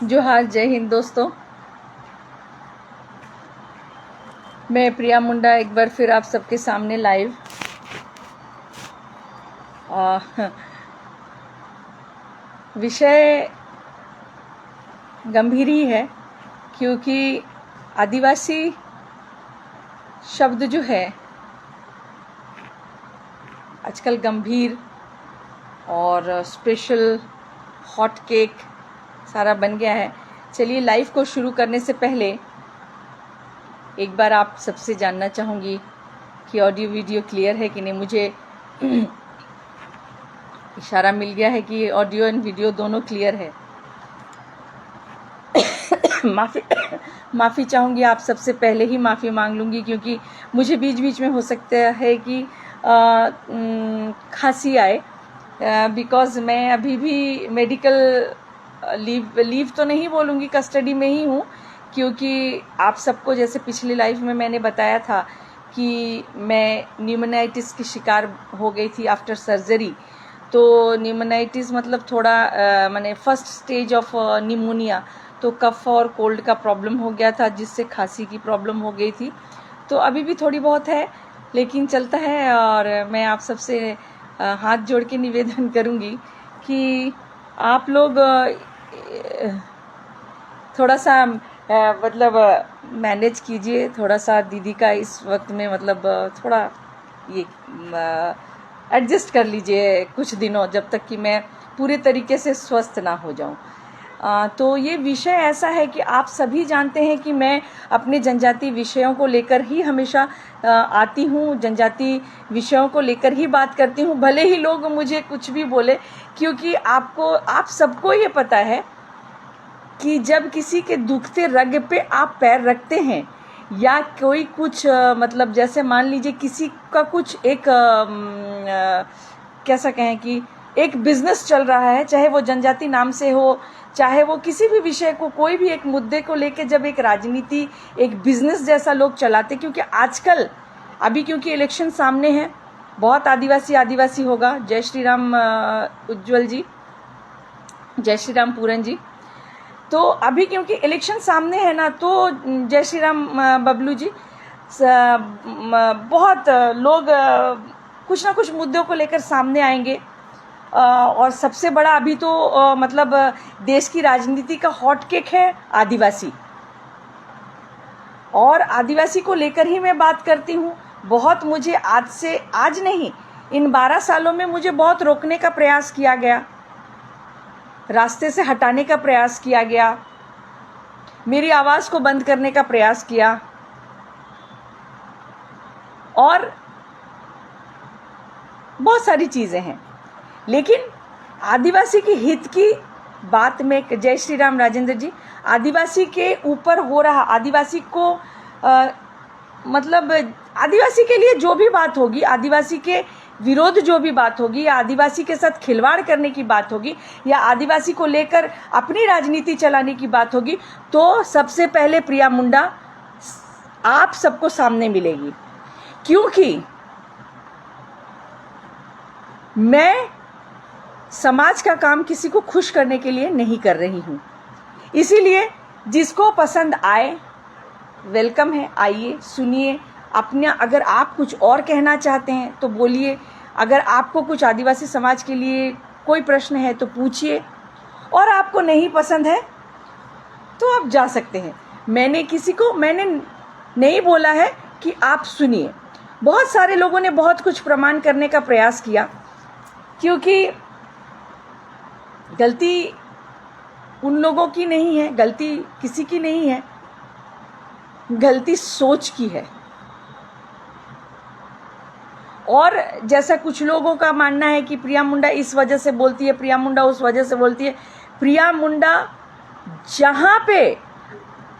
जोहार, जय हिंद दोस्तों। मैं प्रिया मुंडा एक बार फिर आप सबके सामने लाइव। विषय गंभीर ही है, क्योंकि आदिवासी शब्द जो है आजकल गंभीर और स्पेशल हॉट केक सारा बन गया है। चलिए, लाइव को शुरू करने से पहले एक बार आप सबसे जानना चाहूँगी कि ऑडियो वीडियो क्लियर है कि नहीं। मुझे इशारा मिल गया है कि ऑडियो एंड वीडियो दोनों क्लियर है। माफ़ी चाहूँगी, आप सबसे पहले ही माफ़ी मांग लूँगी, क्योंकि मुझे बीच बीच में हो सकता है कि खांसी आए, बिकॉज़ मैं अभी भी मेडिकल लीव तो नहीं बोलूँगी, कस्टडी में ही हूँ। क्योंकि आप सबको जैसे पिछली लाइफ में मैंने बताया था कि मैं न्यूमोनाइटिस की शिकार हो गई थी आफ्टर सर्जरी। तो न्यूमोनाइटिस मतलब थोड़ा माने फर्स्ट स्टेज ऑफ निमोनिया, तो कफ और कोल्ड का प्रॉब्लम हो गया था, जिससे खांसी की प्रॉब्लम हो गई थी। तो अभी भी थोड़ी बहुत है, लेकिन चलता है। और मैं आप सबसे हाथ जोड़ के निवेदन करूँगी कि आप लोग थोड़ा सा मतलब मैनेज कीजिए, थोड़ा सा दीदी का इस वक्त में मतलब थोड़ा ये एडजस्ट कर लीजिए कुछ दिनों, जब तक कि मैं पूरे तरीके से स्वस्थ ना हो जाऊं। तो ये विषय ऐसा है कि आप सभी जानते हैं कि मैं अपने जनजाति विषयों को लेकर ही हमेशा आती हूँ, जनजाति विषयों को लेकर ही बात करती हूँ, भले ही लोग मुझे कुछ भी बोले। क्योंकि आप सबको ये पता है कि जब किसी के दुखते रग पे आप पैर रखते हैं, या कोई कुछ मतलब जैसे मान लीजिए किसी का कुछ एक कैसा कहें कि एक बिजनेस चल रहा है, चाहे वो जनजाति नाम से हो, चाहे वो किसी भी विषय को, कोई भी एक मुद्दे को लेके जब एक राजनीति, एक बिजनेस जैसा लोग चलाते। क्योंकि आजकल अभी क्योंकि इलेक्शन सामने है, बहुत आदिवासी होगा। जय श्री राम उज्जवल जी, जय श्री राम पूरन जी। तो अभी क्योंकि इलेक्शन सामने है ना, तो जय श्री राम बबलू जी, बहुत लोग कुछ ना कुछ मुद्दों को लेकर सामने आएंगे। और सबसे बड़ा अभी तो मतलब देश की राजनीति का हॉट केक है आदिवासी, और आदिवासी को लेकर ही मैं बात करती हूँ। बहुत मुझे आज नहीं, इन 12 सालों में मुझे बहुत रोकने का प्रयास किया गया, रास्ते से हटाने का प्रयास किया गया, मेरी आवाज़ को बंद करने का प्रयास किया। और बहुत सारी चीज़ें हैं, लेकिन आदिवासी के हित की बात में, जय श्री राम राजेंद्र जी, आदिवासी के ऊपर हो रहा, आदिवासी को मतलब आदिवासी के लिए जो भी बात होगी, आदिवासी के विरोध जो भी बात होगी, या आदिवासी के साथ खिलवाड़ करने की बात होगी, या आदिवासी को लेकर अपनी राजनीति चलाने की बात होगी, तो सबसे पहले प्रिया मुंडा आप सबको सामने मिलेगी। क्योंकि मैं समाज का काम किसी को खुश करने के लिए नहीं कर रही हूँ। इसीलिए जिसको पसंद आए वेलकम है, आइए सुनिए अपना। अगर आप कुछ और कहना चाहते हैं तो बोलिए, अगर आपको कुछ आदिवासी समाज के लिए कोई प्रश्न है तो पूछिए, और आपको नहीं पसंद है तो आप जा सकते हैं। मैंने नहीं बोला है कि आप सुनिए। बहुत सारे लोगों ने बहुत कुछ प्रमाण करने का प्रयास किया, क्योंकि गलती उन लोगों की नहीं है, गलती किसी की नहीं है, गलती सोच की है। और जैसा कुछ लोगों का मानना है कि प्रिया मुंडा इस वजह से बोलती है, प्रिया मुंडा उस वजह से बोलती है। प्रिया मुंडा जहां पे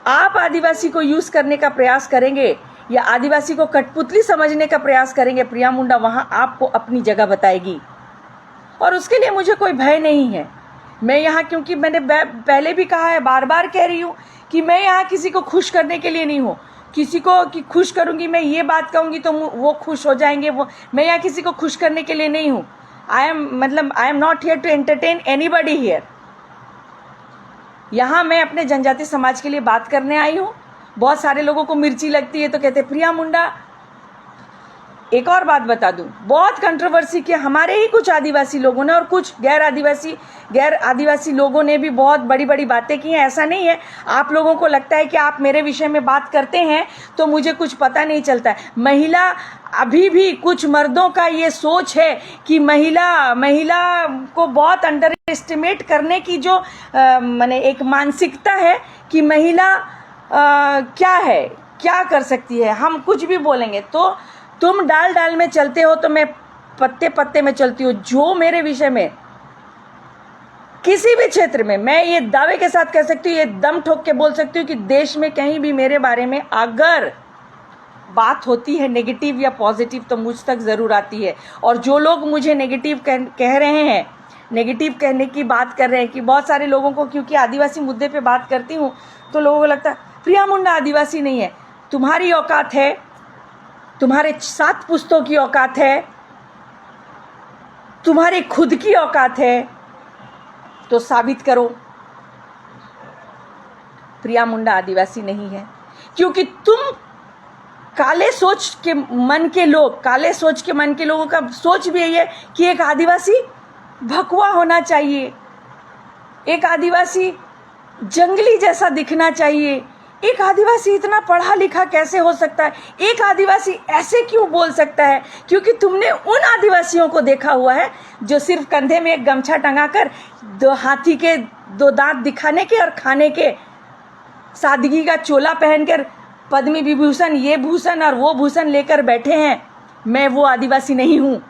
आप आदिवासी को यूज करने का प्रयास करेंगे या आदिवासी को कठपुतली समझने का प्रयास करेंगे, प्रिया मुंडा वहां आपको अपनी जगह बताएगी। और उसके लिए मुझे कोई भय नहीं है। मैं यहाँ, क्योंकि मैंने पहले भी कहा है, बार बार कह रही हूँ कि मैं यहाँ किसी को खुश करने के लिए नहीं हूँ। किसी को कि खुश करूँगी, मैं ये बात कहूँगी तो वो खुश हो जाएंगे, मैं यहाँ किसी को खुश करने के लिए नहीं हूँ। I am not here to entertain anybody here. यहाँ मैं अपने जनजाति समाज के लिए बात करने आई हूँ। बहुत सारे लोगों को मिर्ची लगती है तो कहते प्रिया मुंडा। एक और बात बता दूं, बहुत कंट्रोवर्सी किया हमारे ही कुछ आदिवासी लोगों ने और कुछ गैर आदिवासी लोगों ने भी बहुत बड़ी बड़ी बातें की हैं। ऐसा नहीं है आप लोगों को लगता है कि आप मेरे विषय में बात करते हैं तो मुझे कुछ पता नहीं चलता है। महिला, अभी भी कुछ मर्दों का ये सोच है कि महिला को बहुत अंडर एस्टिमेट करने की जो माने एक मानसिकता है कि महिला क्या है, क्या कर सकती है, हम कुछ भी बोलेंगे। तो तुम डाल में चलते हो तो मैं पत्ते में चलती हूँ। जो मेरे विषय में किसी भी क्षेत्र में, मैं ये दावे के साथ कह सकती हूँ, ये दम ठोक के बोल सकती हूँ कि देश में कहीं भी मेरे बारे में अगर बात होती है नेगेटिव या पॉजिटिव तो मुझ तक ज़रूर आती है। और जो लोग मुझे नेगेटिव कह रहे हैं, नेगेटिव कहने की बात कर रहे हैं, कि बहुत सारे लोगों को, क्योंकि आदिवासी मुद्दे पे बात करती हूँ तो लोगों को लगता है प्रिया मुंडा आदिवासी नहीं है। तुम्हारी औकात है, तुम्हारे 7 पुश्तों की औकात है, तुम्हारी खुद की औकात है, तो साबित करो प्रिया मुंडा आदिवासी नहीं है। क्योंकि तुम काले सोच के मन के लोगों का सोच भी यही है कि एक आदिवासी भकवा होना चाहिए, एक आदिवासी जंगली जैसा दिखना चाहिए, एक आदिवासी इतना पढ़ा लिखा कैसे हो सकता है, एक आदिवासी ऐसे क्यों बोल सकता है। क्योंकि तुमने उन आदिवासियों को देखा हुआ है जो सिर्फ कंधे में एक गमछा टंगाकर 2 हाथी के 2 दांत दिखाने के और खाने के, सादगी का चोला पहनकर पद्मी विभूषण, ये भूषण और वो भूषण लेकर बैठे हैं। मैं वो आदिवासी नहीं हूँ।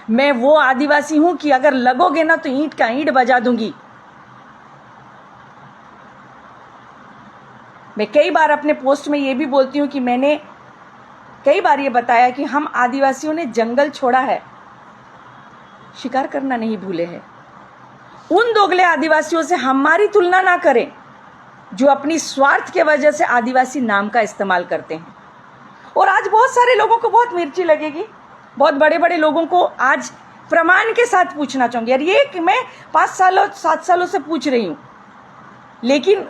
मैं वो आदिवासी हूँ कि अगर लगोगे ना तो ईंट का ईंट बजा दूंगी। मैं कई बार अपने पोस्ट में ये भी बोलती हूँ कि मैंने कई बार ये बताया कि हम आदिवासियों ने जंगल छोड़ा है, शिकार करना नहीं भूले हैं। उन दोगले आदिवासियों से हमारी तुलना ना करें जो अपनी स्वार्थ के वजह से आदिवासी नाम का इस्तेमाल करते हैं। और आज बहुत सारे लोगों को बहुत मिर्ची लगेगी, बहुत बड़े बड़े लोगों को आज प्रमाण के साथ पूछना चाहूँगी। और ये कि मैं 5 सालों 7 सालों से पूछ रही हूँ, लेकिन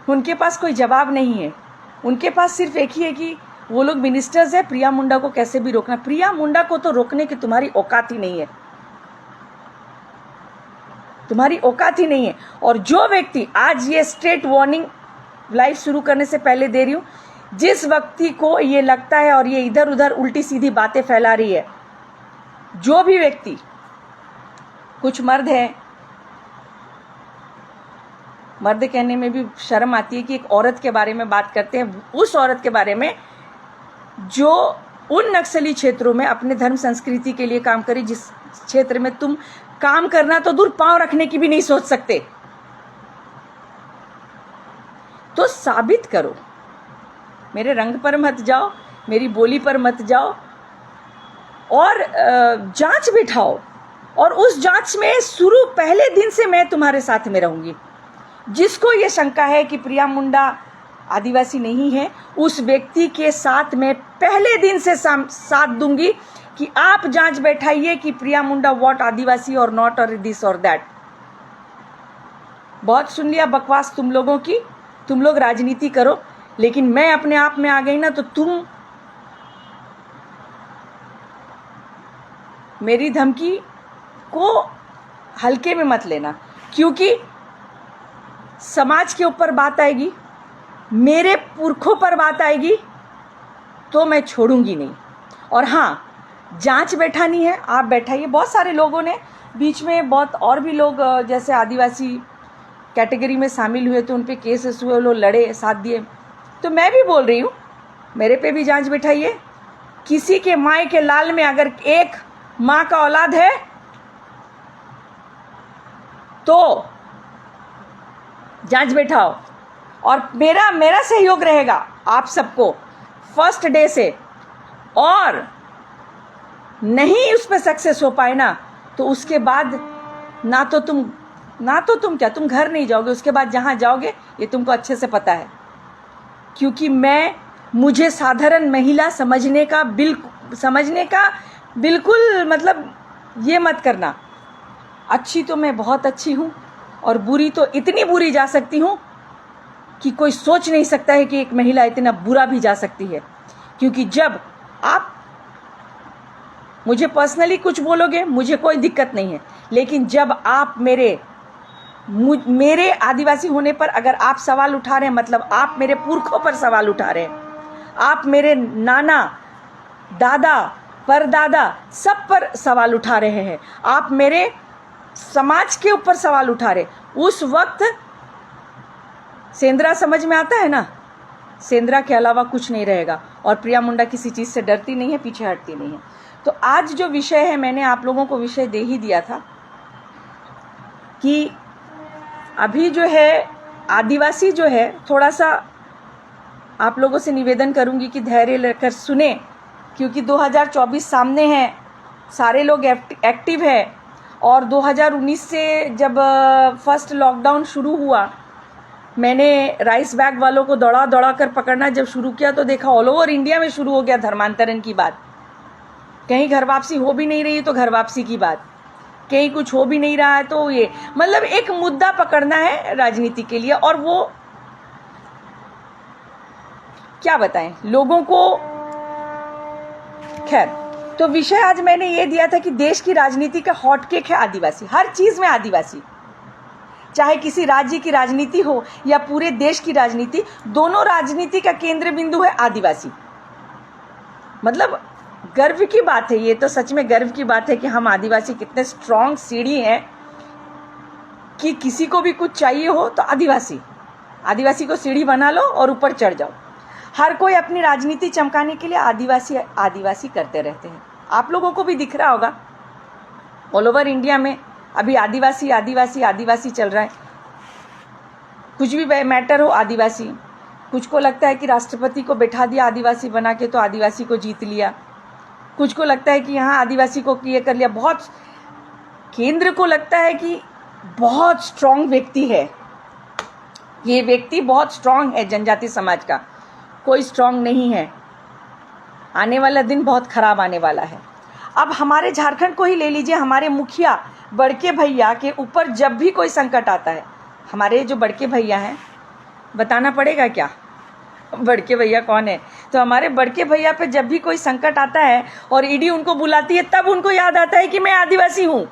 उनके पास कोई जवाब नहीं है। उनके पास सिर्फ एक ही है कि वो लोग मिनिस्टर्स है, प्रिया मुंडा को कैसे भी रोकना। प्रिया मुंडा को तो रोकने की तुम्हारी औकात ही नहीं है, तुम्हारी औकात ही नहीं है। और जो व्यक्ति, आज ये स्ट्रेट वार्निंग लाइव शुरू करने से पहले दे रही हूँ, जिस व्यक्ति को ये लगता है और ये इधर उधर उल्टी सीधी बातें फैला रही है, जो भी व्यक्ति, कुछ मर्द है, मर्द कहने में भी शर्म आती है कि एक औरत के बारे में बात करते हैं, उस औरत के बारे में जो उन नक्सली क्षेत्रों में अपने धर्म संस्कृति के लिए काम करी, जिस क्षेत्र में तुम काम करना तो दूर पांव रखने की भी नहीं सोच सकते। तो साबित करो, मेरे रंग पर मत जाओ, मेरी बोली पर मत जाओ, और जांच बिठाओ। और उस जांच में शुरू पहले दिन से मैं तुम्हारे साथ में रहूंगी। जिसको ये शंका है कि प्रिया मुंडा आदिवासी नहीं है, उस व्यक्ति के साथ मैं पहले दिन से साथ दूंगी कि आप जांच बैठाइए कि प्रिया मुंडा व्हाट आदिवासी और नॉट, और दिस और दैट। बहुत सुन लिया बकवास तुम लोगों की, तुम लोग राजनीति करो, लेकिन मैं अपने आप में आ गई ना तो तुम मेरी धमकी को हल्के में मत लेना। क्योंकि समाज के ऊपर बात आएगी, मेरे पुरखों पर बात आएगी तो मैं छोड़ूंगी नहीं। और हाँ, जांच बैठानी है, आप बैठाइए। बहुत सारे लोगों ने बीच में, बहुत और भी लोग जैसे आदिवासी कैटेगरी में शामिल हुए तो उन पे केसेस हुए, लोग लड़े, साथ दिए। तो मैं भी बोल रही हूँ, मेरे पे भी जांच बैठाइए। किसी के माए के लाल में अगर एक माँ का औलाद है तो जांच बैठाओ। और मेरा सहयोग रहेगा आप सबको फर्स्ट डे से। और नहीं उस पर सक्सेस हो पाए ना तो उसके बाद ना तो तुम क्या, तुम घर नहीं जाओगे। उसके बाद जहां जाओगे ये तुमको अच्छे से पता है। क्योंकि मुझे साधारण महिला समझने का बिल्कुल मतलब ये मत करना। अच्छी तो मैं बहुत अच्छी हूँ और बुरी तो इतनी बुरी जा सकती हूँ कि कोई सोच नहीं सकता है कि एक महिला इतना बुरा भी जा सकती है। क्योंकि जब आप मुझे पर्सनली कुछ बोलोगे मुझे कोई दिक्कत नहीं है, लेकिन जब आप मेरे आदिवासी होने पर अगर आप सवाल उठा रहे हैं, मतलब आप मेरे पुरखों पर सवाल उठा रहे हैं, आप मेरे नाना दादा परदादा सब पर सवाल उठा रहे हैं, आप मेरे समाज के ऊपर सवाल उठा रहे, उस वक्त सेंद्रा समझ में आता है ना, सेंद्रा के अलावा कुछ नहीं रहेगा। और प्रिया मुंडा किसी चीज़ से डरती नहीं है, पीछे हटती नहीं है। तो आज जो विषय है, मैंने आप लोगों को विषय दे ही दिया था कि अभी जो है आदिवासी जो है, थोड़ा सा आप लोगों से निवेदन करूंगी कि धैर्य लेकर सुने, क्योंकि 2024 सामने है, सारे लोग एक्टिव है। और 2019 से जब फर्स्ट लॉकडाउन शुरू हुआ, मैंने राइस बैग वालों को दौड़ा दौड़ा कर पकड़ना जब शुरू किया तो देखा ऑल ओवर इंडिया में शुरू हो गया धर्मांतरण की बात। कहीं घर वापसी हो भी नहीं रही तो घर वापसी की बात, कहीं कुछ हो भी नहीं रहा है तो ये, मतलब एक मुद्दा पकड़ना है राजनीति के लिए। और वो क्या बताएं लोगों को। खैर, तो विषय आज मैंने ये दिया था कि देश की राजनीति का हॉटकेक है आदिवासी। हर चीज में आदिवासी, चाहे किसी राज्य की राजनीति हो या पूरे देश की राजनीति, दोनों राजनीति का केंद्र बिंदु है आदिवासी। मतलब गर्व की बात है, ये तो सच में गर्व की बात है कि हम आदिवासी कितने स्ट्रॉन्ग सीढ़ी हैं कि किसी को भी कुछ चाहिए हो तो आदिवासी को सीढ़ी बना लो और ऊपर चढ़ जाओ। हर कोई अपनी राजनीति चमकाने के लिए आदिवासी करते रहते हैं। आप लोगों को भी दिख रहा होगा ऑल ओवर इंडिया में अभी आदिवासी चल रहा है। कुछ भी मैटर हो आदिवासी, कुछ को लगता है कि राष्ट्रपति को बैठा दिया आदिवासी बना के तो आदिवासी को जीत लिया, कुछ को लगता है कि यहाँ आदिवासी को ये कर लिया। बहुत केंद्र को लगता है कि बहुत स्ट्रांग व्यक्ति है, ये व्यक्ति बहुत स्ट्रांग है, जनजाति समाज का कोई स्ट्रांग नहीं है। आने वाला दिन बहुत खराब आने वाला है। अब हमारे झारखंड को ही ले लीजिए, हमारे मुखिया बड़के भैया के ऊपर जब भी कोई संकट आता है, हमारे जो बड़के भैया हैं, बताना पड़ेगा क्या बड़के भैया कौन है, तो हमारे बड़के भैया पे जब भी कोई संकट आता है और ईडी उनको बुलाती है, तब उनको याद आता है कि मैं आदिवासी हूं।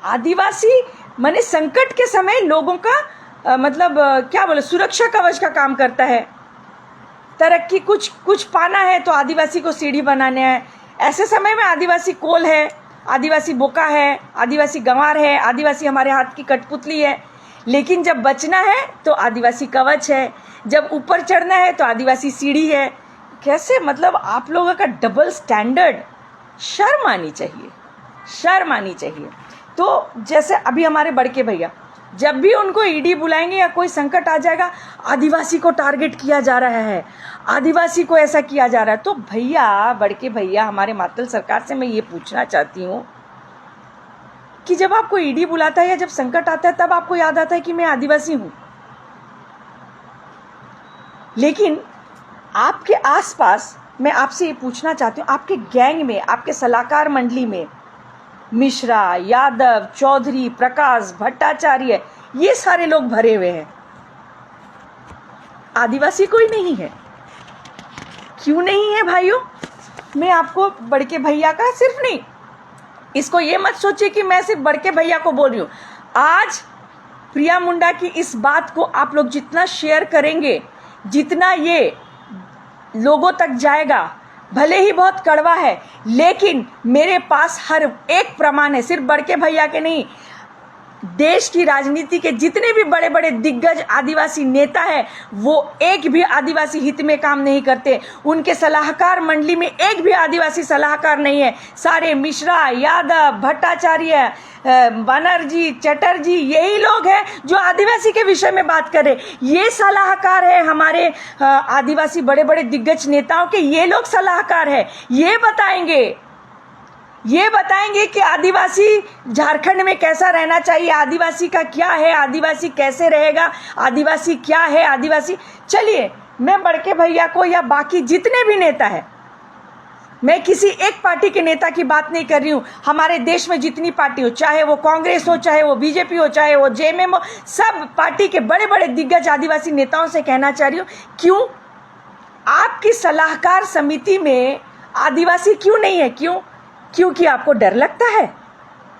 आदिवासी माने संकट के समय लोगों का मतलब क्या बोले, सुरक्षा कवच का काम करता है। तरक्की कुछ पाना है तो आदिवासी को सीढ़ी बनाने है। ऐसे समय में आदिवासी कोल है, आदिवासी बोका है, आदिवासी गंवार है, आदिवासी हमारे हाथ की कठपुतली है। लेकिन जब बचना है तो आदिवासी कवच है, जब ऊपर चढ़ना है तो आदिवासी सीढ़ी है। कैसे, मतलब आप लोगों का डबल स्टैंडर्ड, शर्म आनी चाहिए। तो जैसे अभी हमारे बड़के भैया, जब भी उनको ईडी बुलाएंगे या कोई संकट आ जाएगा, आदिवासी को टारगेट किया जा रहा है, आदिवासी को ऐसा किया जा रहा है। तो भैया, बड़के भैया, हमारे मातल सरकार से मैं ये पूछना चाहती हूँ कि जब आपको ईडी बुलाता है या जब संकट आता है, तब आपको याद आता है कि मैं आदिवासी हूं। लेकिन आपके आसपास मैं आपसे ये पूछना चाहती हूँ, आपके गैंग में, आपके सलाहकार मंडली में मिश्रा, यादव, चौधरी, प्रकाश, भट्टाचार्य, ये सारे लोग भरे हुए हैं, आदिवासी कोई नहीं है। क्यों नहीं है भाइयों? मैं आपको बड़के भैया का सिर्फ नहीं, इसको ये मत सोचिए कि मैं सिर्फ बड़के भैया को बोल रही हूँ। आज प्रिया मुंडा की इस बात को आप लोग जितना शेयर करेंगे, जितना ये लोगों तक जाएगा, भले ही बहुत कड़वा है, लेकिन मेरे पास हर एक प्रमाण है, सिर्फ बड़के भैया के नहीं, देश की राजनीति के जितने भी बड़े बड़े दिग्गज आदिवासी नेता हैं, वो एक भी आदिवासी हित में काम नहीं करते। उनके सलाहकार मंडली में एक भी आदिवासी सलाहकार नहीं है। सारे मिश्रा, यादव, भट्टाचार्य, बनर्जी, चटर्जी, यही लोग हैं जो आदिवासी के विषय में बात कर रहे। ये सलाहकार है हमारे आदिवासी बड़े बड़े दिग्गज नेताओं के, ये लोग सलाहकार है। ये बताएंगे कि आदिवासी झारखंड में कैसा रहना चाहिए, आदिवासी का क्या है, आदिवासी कैसे रहेगा, आदिवासी क्या है, आदिवासी। चलिए, मैं बड़के भैया को या बाकी जितने भी नेता हैं, मैं किसी एक पार्टी के नेता की बात नहीं कर रही हूँ। हमारे देश में जितनी पार्टी हो, चाहे वो कांग्रेस हो, चाहे वो बीजेपी हो, चाहे वो जेएमएम हो, सब पार्टी के बड़े बड़े दिग्गज आदिवासी नेताओं से कहना चाह रही हूँ, क्यों आपकी सलाहकार समिति में आदिवासी क्यों नहीं है? क्यों? क्योंकि आपको डर लगता है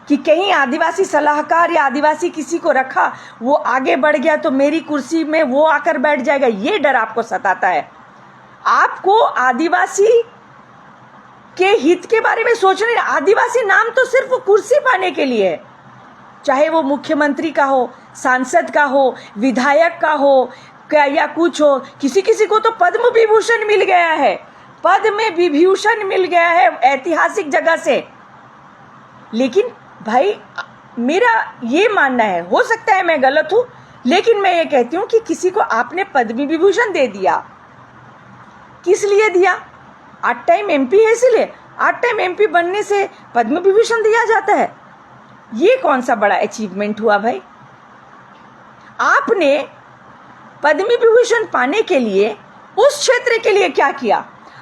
कि कहीं आदिवासी सलाहकार या आदिवासी किसी को रखा, वो आगे बढ़ गया तो मेरी कुर्सी में वो आकर बैठ जाएगा, ये डर आपको सताता है। आपको आदिवासी के हित के बारे में सोचने, आदिवासी नाम तो सिर्फ वो कुर्सी पाने के लिए है, चाहे वो मुख्यमंत्री का हो, सांसद का हो, विधायक का हो या कुछ हो। किसी किसी को तो पद्म विभूषण मिल गया है, पद्म विभूषण मिल गया है ऐतिहासिक जगह से। लेकिन भाई मेरा ये मानना है, हो सकता है मैं गलत हूं, लेकिन मैं ये कहती हूं कि किसी को आपने पद्म विभूषण दे दिया, किस लिए दिया? 8 टाइम एमपी है इसलिए? 8 टाइम एमपी बनने से पद्म विभूषण दिया जाता है? ये कौन सा बड़ा अचीवमेंट हुआ भाई? आपने पद्म विभूषण पाने के लिए उस क्षेत्र के लिए क्या किया,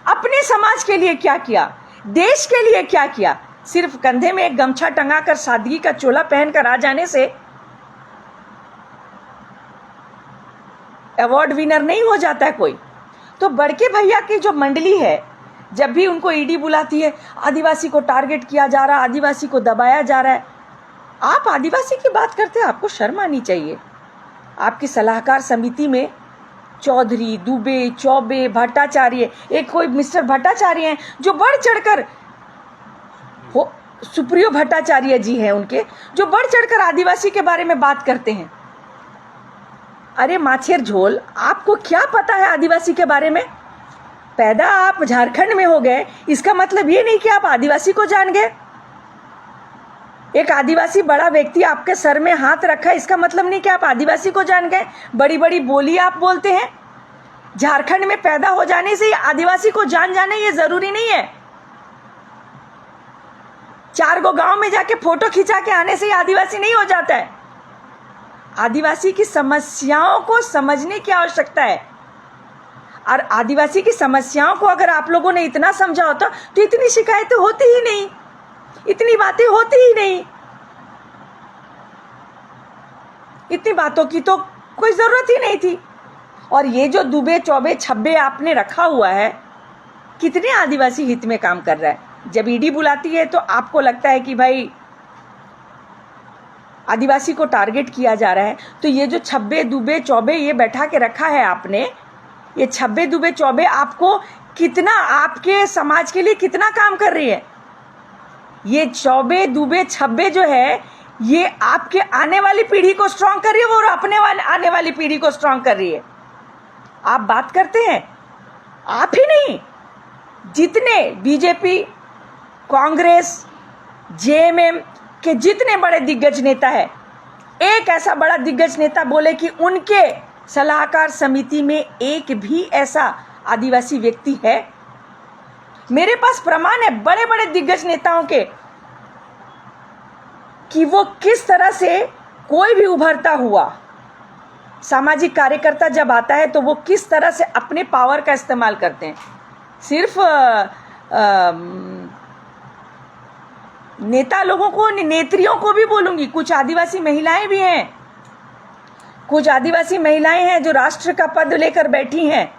अपने समाज के लिए क्या किया, देश के लिए क्या किया? सिर्फ कंधे में एक गमछा टंगाकर सादगी का चोला पहनकर आ जाने से अवार्ड विनर नहीं हो जाता है कोई। तो बड़के भैया की जो मंडली है, जब भी उनको ईडी बुलाती है, आदिवासी को टारगेट किया जा रहा है, आदिवासी को दबाया जा रहा है। आप आदिवासी की बात करते हैं, आपको शर्म आनी चाहिए। आपकी सलाहकार समिति में चौधरी, दुबे, चौबे, भट्टाचार्य, एक कोई मिस्टर भट्टाचार्य हैं जो बढ़ चढ़कर, वो सुप्रियो भट्टाचार्य जी हैं उनके, जो बढ़ चढ़कर आदिवासी के बारे में बात करते हैं। अरे माछेर झोल, आपको क्या पता है आदिवासी के बारे में? पैदा आप झारखंड में हो गए, इसका मतलब ये नहीं कि आप आदिवासी को जान गए। एक आदिवासी बड़ा व्यक्ति आपके सर में हाथ रखा, इसका मतलब नहीं कि आप आदिवासी को जान गए। बड़ी बड़ी बोली आप बोलते हैं, झारखंड में पैदा हो जाने से आदिवासी को जान जाना ये जरूरी नहीं है। 4 गो गांव में जाके फोटो खिंचा के आने से आदिवासी नहीं हो जाता है। आदिवासी की समस्याओं को समझने की आवश्यकता है, और आदिवासी की समस्याओं को अगर आप लोगों ने इतना समझा होता तो इतनी शिकायतें होती ही नहीं, इतनी बातें होती ही नहीं, इतनी बातों की तो कोई जरूरत ही नहीं थी। और ये जो दुबे, चौबे, छब्बे आपने रखा हुआ है, कितने आदिवासी हित में काम कर रहा है? जब ईडी बुलाती है तो आपको लगता है कि भाई आदिवासी को टारगेट किया जा रहा है, तो ये जो छब्बे, दुबे, चौबे ये बैठा के रखा है आपने, ये छब्बे, दुबे, चौबे आपको कितना, आपके समाज के लिए कितना काम कर रही है? ये चौबे, दुबे, छब्बे जो है, ये आपके आने वाली पीढ़ी को स्ट्रांग कर रही है और अपने आने वाली पीढ़ी को स्ट्रांग कर रही है। आप बात करते हैं, आप ही नहीं, जितने बीजेपी, कांग्रेस, जेएमएम के जितने बड़े दिग्गज नेता है, एक ऐसा बड़ा दिग्गज नेता बोले कि उनके सलाहकार समिति में एक भी ऐसा आदिवासी व्यक्ति है? मेरे पास प्रमाण है बड़े बड़े दिग्गज नेताओं के कि वो किस तरह से, कोई भी उभरता हुआ सामाजिक कार्यकर्ता जब आता है तो वो किस तरह से अपने पावर का इस्तेमाल करते हैं। सिर्फ नेता लोगों को, नेत्रियों को भी बोलूंगी, कुछ आदिवासी महिलाएं भी हैं, कुछ आदिवासी महिलाएं हैं जो राष्ट्र का पद लेकर बैठी हैं,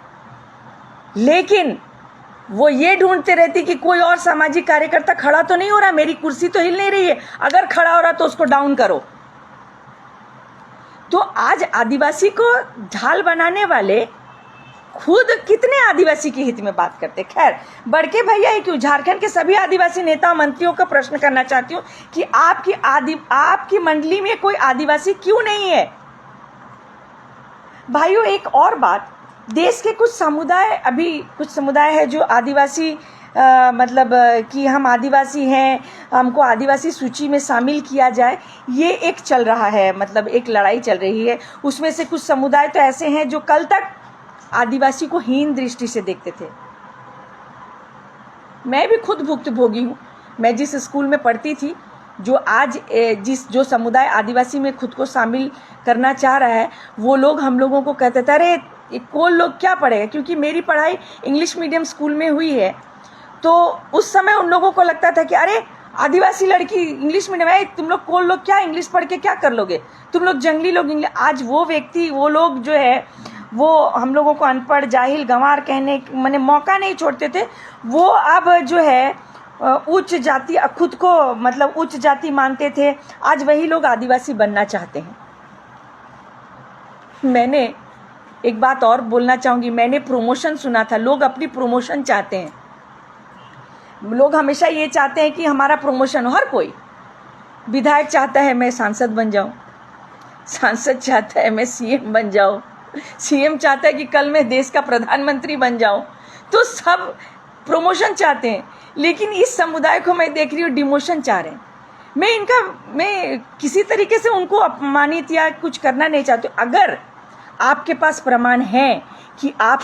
लेकिन वो ये ढूंढते रहती कि कोई और सामाजिक कार्यकर्ता खड़ा तो नहीं हो रहा, मेरी कुर्सी तो हिल नहीं रही है, अगर खड़ा हो रहा तो उसको डाउन करो। तो आज आदिवासी को ढाल बनाने वाले खुद कितने आदिवासी के हित में बात करते। खैर, बड़के भैया ही क्यों, झारखंड के सभी आदिवासी नेता मंत्रियों का प्रश्न करना चाहती हूँ कि आपकी मंडली में कोई आदिवासी क्यों नहीं है? भाइयों, एक और बात, देश के कुछ समुदाय, अभी कुछ समुदाय है जो आदिवासी मतलब कि हम आदिवासी हैं, हमको आदिवासी सूची में शामिल किया जाए, ये एक चल रहा है, मतलब एक लड़ाई चल रही है। उसमें से कुछ समुदाय तो ऐसे हैं जो कल तक आदिवासी को हीन दृष्टि से देखते थे। मैं भी खुद भुक्तभोगी हूँ। मैं जिस स्कूल में पढ़ती थी, जो आज जो समुदाय आदिवासी में खुद को शामिल करना चाह रहा है, वो लोग हम लोगों को कहते थे, अरे कोल लोग क्या पढ़ेगा, क्योंकि मेरी पढ़ाई इंग्लिश मीडियम स्कूल में हुई है। तो उस समय उन लोगों को लगता था कि अरे आदिवासी लड़की इंग्लिश मीडियम है, तुम लोग कौन लोग क्या इंग्लिश पढ़ के क्या कर लोगे, तुम लोग जंगली लोग इंग्लिश। आज वो व्यक्ति, वो लोग जो है वो हम लोगों को अनपढ़, जाहिल, गंवार कहने मैंने मौका नहीं छोड़ते थे। वो अब जो है उच्च जाति, खुद को मतलब उच्च जाति मानते थे, आज वही लोग आदिवासी बनना चाहते हैं। मैंने एक बात और बोलना चाहूँगी, मैंने प्रमोशन सुना था, लोग अपनी प्रमोशन चाहते हैं, लोग हमेशा ये चाहते हैं कि हमारा प्रमोशन हो। हर कोई विधायक चाहता है मैं सांसद बन जाऊं, सांसद चाहता है मैं सीएम बन जाऊं, सीएम चाहता है कि कल मैं देश का प्रधानमंत्री बन जाऊं। तो सब प्रमोशन चाहते हैं, लेकिन इस समुदाय को मैं देख रही हूँ डिमोशन चाह रहे हैं। मैं किसी तरीके से उनको अपमानित या कुछ करना नहीं चाहती। अगर आपके पास प्रमाण है कि आप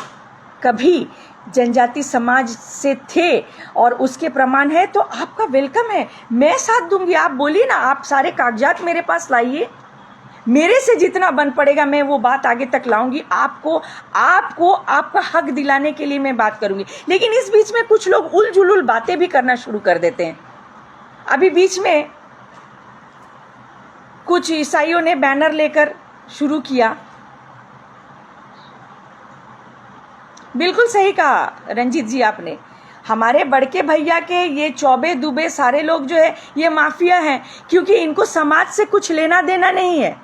कभी जनजाति समाज से थे और उसके प्रमाण है तो आपका वेलकम है, मैं साथ दूंगी। आप बोलिए ना, आप सारे कागजात मेरे पास लाइए, मेरे से जितना बन पड़ेगा मैं वो बात आगे तक लाऊंगी। आपको आपका हक दिलाने के लिए मैं बात करूंगी। लेकिन इस बीच में कुछ लोग उलझुल बातें भी करना शुरू कर देते हैं। अभी बीच में कुछ ईसाइयों ने बैनर लेकर शुरू किया। बिल्कुल सही कहा रंजीत जी आपने, हमारे बड़के भैया के ये चौबे दुबे सारे लोग जो है ये माफिया हैं, क्योंकि इनको समाज से कुछ लेना देना नहीं है,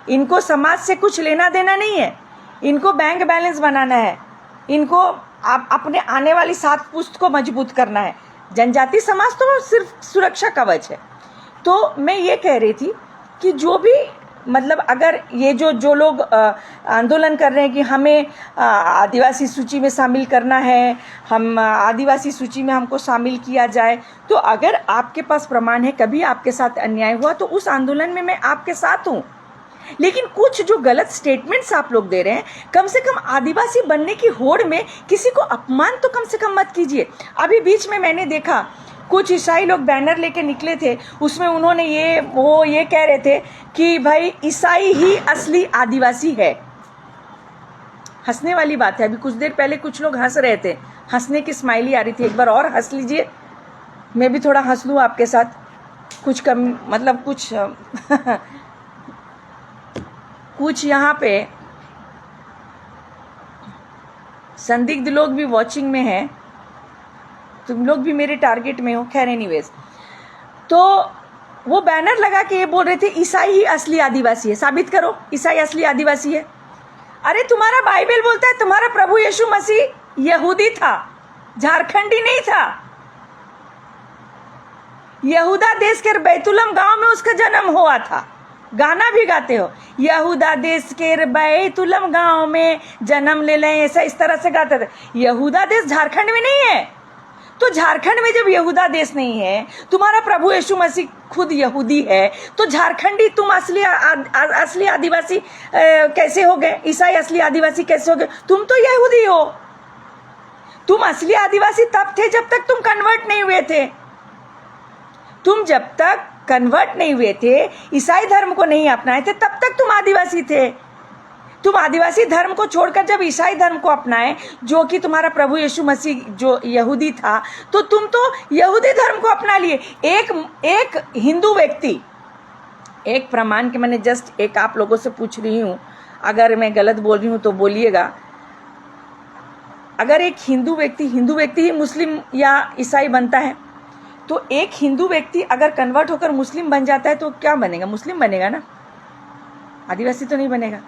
इनको समाज से कुछ लेना देना नहीं है, इनको बैंक बैलेंस बनाना है, इनको अपने आने वाली 7 पुश्त को मजबूत करना है। जनजाति समाज तो सिर्फ सुरक्षा कवच है। तो मैं ये कह रही थी कि जो भी मतलब अगर ये जो लोग आंदोलन कर रहे हैं कि हमें आदिवासी सूची में शामिल करना है, हम आदिवासी सूची में हमको शामिल किया जाए, तो अगर आपके पास प्रमाण है कभी आपके साथ अन्याय हुआ तो उस आंदोलन में मैं आपके साथ हूँ। लेकिन कुछ जो गलत स्टेटमेंट्स आप लोग दे रहे हैं, कम से कम आदिवासी बनने की होड़ में किसी को अपमान तो कम से कम मत कीजिए। अभी बीच में मैंने देखा कुछ ईसाई लोग बैनर लेके निकले थे, उसमें उन्होंने ये कह रहे थे कि भाई ईसाई ही असली आदिवासी है। हंसने वाली बात है। अभी कुछ देर पहले कुछ लोग हंस रहे थे, हंसने की स्माइली आ रही थी। एक बार और हंस लीजिए, मैं भी थोड़ा हंस लूँ आपके साथ। कुछ कम मतलब कुछ कुछ यहाँ पे संदिग्ध लोग भी वॉचिंग में हैं, तुम लोग भी मेरे टारगेट में हो। खैर एनीवेज, तो वो बैनर लगा के ये बोल रहे थे ईसाई ही असली आदिवासी है, साबित करो ईसाई असली आदिवासी है। अरे तुम्हारा बाइबल बोलता है तुम्हारा प्रभु यीशु मसीह यहूदी था, झारखंडी नहीं था। यहूदा देश के बैतुलम गांव में उसका जन्म हुआ था। गाना भी गाते हो, यहूदा देश के बैतुलम गांव में जन्म ले लें, ऐसा इस तरह से गाते थे। यहूदा देश झारखंड में नहीं है। तो झारखंड में जब यहूदा देश नहीं है, तुम्हारा प्रभु यीशु मसीह खुद यहूदी है, तो झारखंडी तुम असली आदिवासी कैसे हो गए? ईसाई असली आदिवासी कैसे हो गए? तुम तो यहूदी हो। तुम असली आदिवासी तब थे जब तक तुम कन्वर्ट नहीं हुए थे। तुम जब तक कन्वर्ट नहीं हुए थे, ईसाई धर्म को नहीं अपनाए थे, तब तक तुम आदिवासी थे। तुम आदिवासी धर्म को छोड़कर जब ईसाई धर्म को अपनाए, जो कि तुम्हारा प्रभु यीशु मसीह जो यहूदी था, तो तुम तो यहूदी धर्म को अपना लिए। एक हिंदू व्यक्ति, एक प्रमाण के मैंने जस्ट एक आप लोगों से पूछ रही हूँ, अगर मैं गलत बोल रही हूँ तो बोलिएगा। अगर एक हिंदू व्यक्ति ही मुस्लिम या ईसाई बनता है, तो एक हिंदू व्यक्ति अगर कन्वर्ट होकर मुस्लिम बन जाता है तो क्या बनेगा? मुस्लिम बनेगा ना, आदिवासी तो नहीं बनेगा।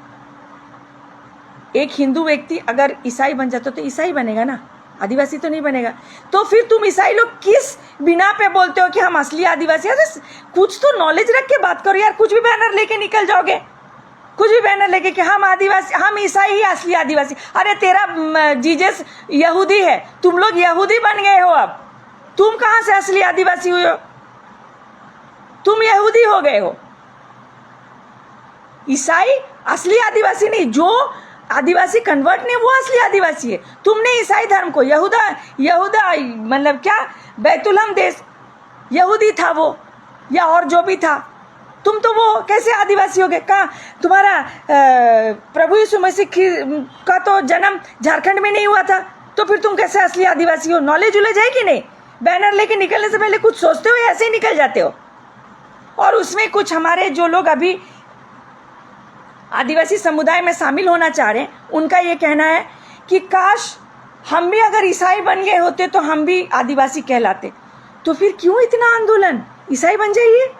एक हिंदू व्यक्ति अगर ईसाई बन जाता तो ईसाई बनेगा ना, आदिवासी तो नहीं बनेगा। तो फिर तुम ईसाई लोग किस बिना पे बोलते हो कि हम असली आदिवासी? अरे कुछ तो नॉलेज रख के बात करो यार। कुछ भी बैनर लेके निकल जाओगे, कुछ भी बैनर लेके कि हम आदिवासी, हम ईसाई ही असली आदिवासी। अरे तेरा जीसस यहूदी है, तुम लोग यहूदी बन गए हो। अब तुम कहां से असली आदिवासी हुए हो? तुम यहूदी हो गए हो। ईसाई असली आदिवासी नहीं, जो आदिवासी कन्वर्ट नहीं वो असली आदिवासी है। तुमने ईसाई धर्म को यहूदा मतलब क्या, बैतुलहम देश यहूदी था वो, या और जो भी था, तुम तो वो कैसे आदिवासी हो गए? कहाँ तुम्हारा प्रभु यीशु मसीह का तो जन्म झारखंड में नहीं हुआ था, तो फिर तुम कैसे असली आदिवासी हो? नॉलेज उलेज है कि नहीं? बैनर लेके निकलने से पहले कुछ सोचते हो या ऐसे ही निकल जाते हो? और उसमें कुछ हमारे जो लोग अभी आदिवासी समुदाय में शामिल होना चाह रहे हैं, उनका ये कहना है कि काश हम भी अगर ईसाई बन गए होते तो हम भी आदिवासी कहलाते। तो फिर क्यों इतना आंदोलन? ईसाई बन जाइए।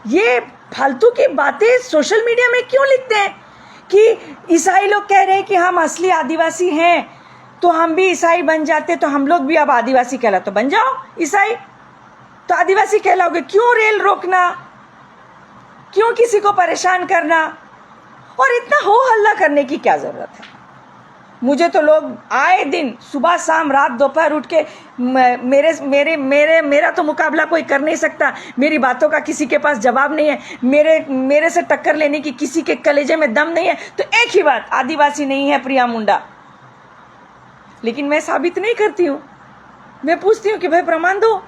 ये फालतू की बातें सोशल मीडिया में क्यों लिखते हैं कि ईसाई लोग कह रहे हैं कि हम असली आदिवासी हैं, तो हम भी ईसाई बन जाते तो हम लोग भी अब आदिवासी कहलाते। तो बन जाओ ईसाई, तो आदिवासी कहलाओगे। क्यों रेल रोकना, क्यों किसी को परेशान करना, और इतना हो हल्ला करने की क्या जरूरत है? मुझे तो लोग आए दिन सुबह शाम रात दोपहर उठ के मेरा तो मुकाबला कोई कर नहीं सकता, मेरी बातों का किसी के पास जवाब नहीं है, मेरे से टक्कर लेने की किसी के कलेजे में दम नहीं है। तो एक ही बात, आदिवासी नहीं है प्रिया मुंडा। लेकिन मैं साबित नहीं करती हूँ, मैं पूछती हूँ कि भाई प्रमाण दो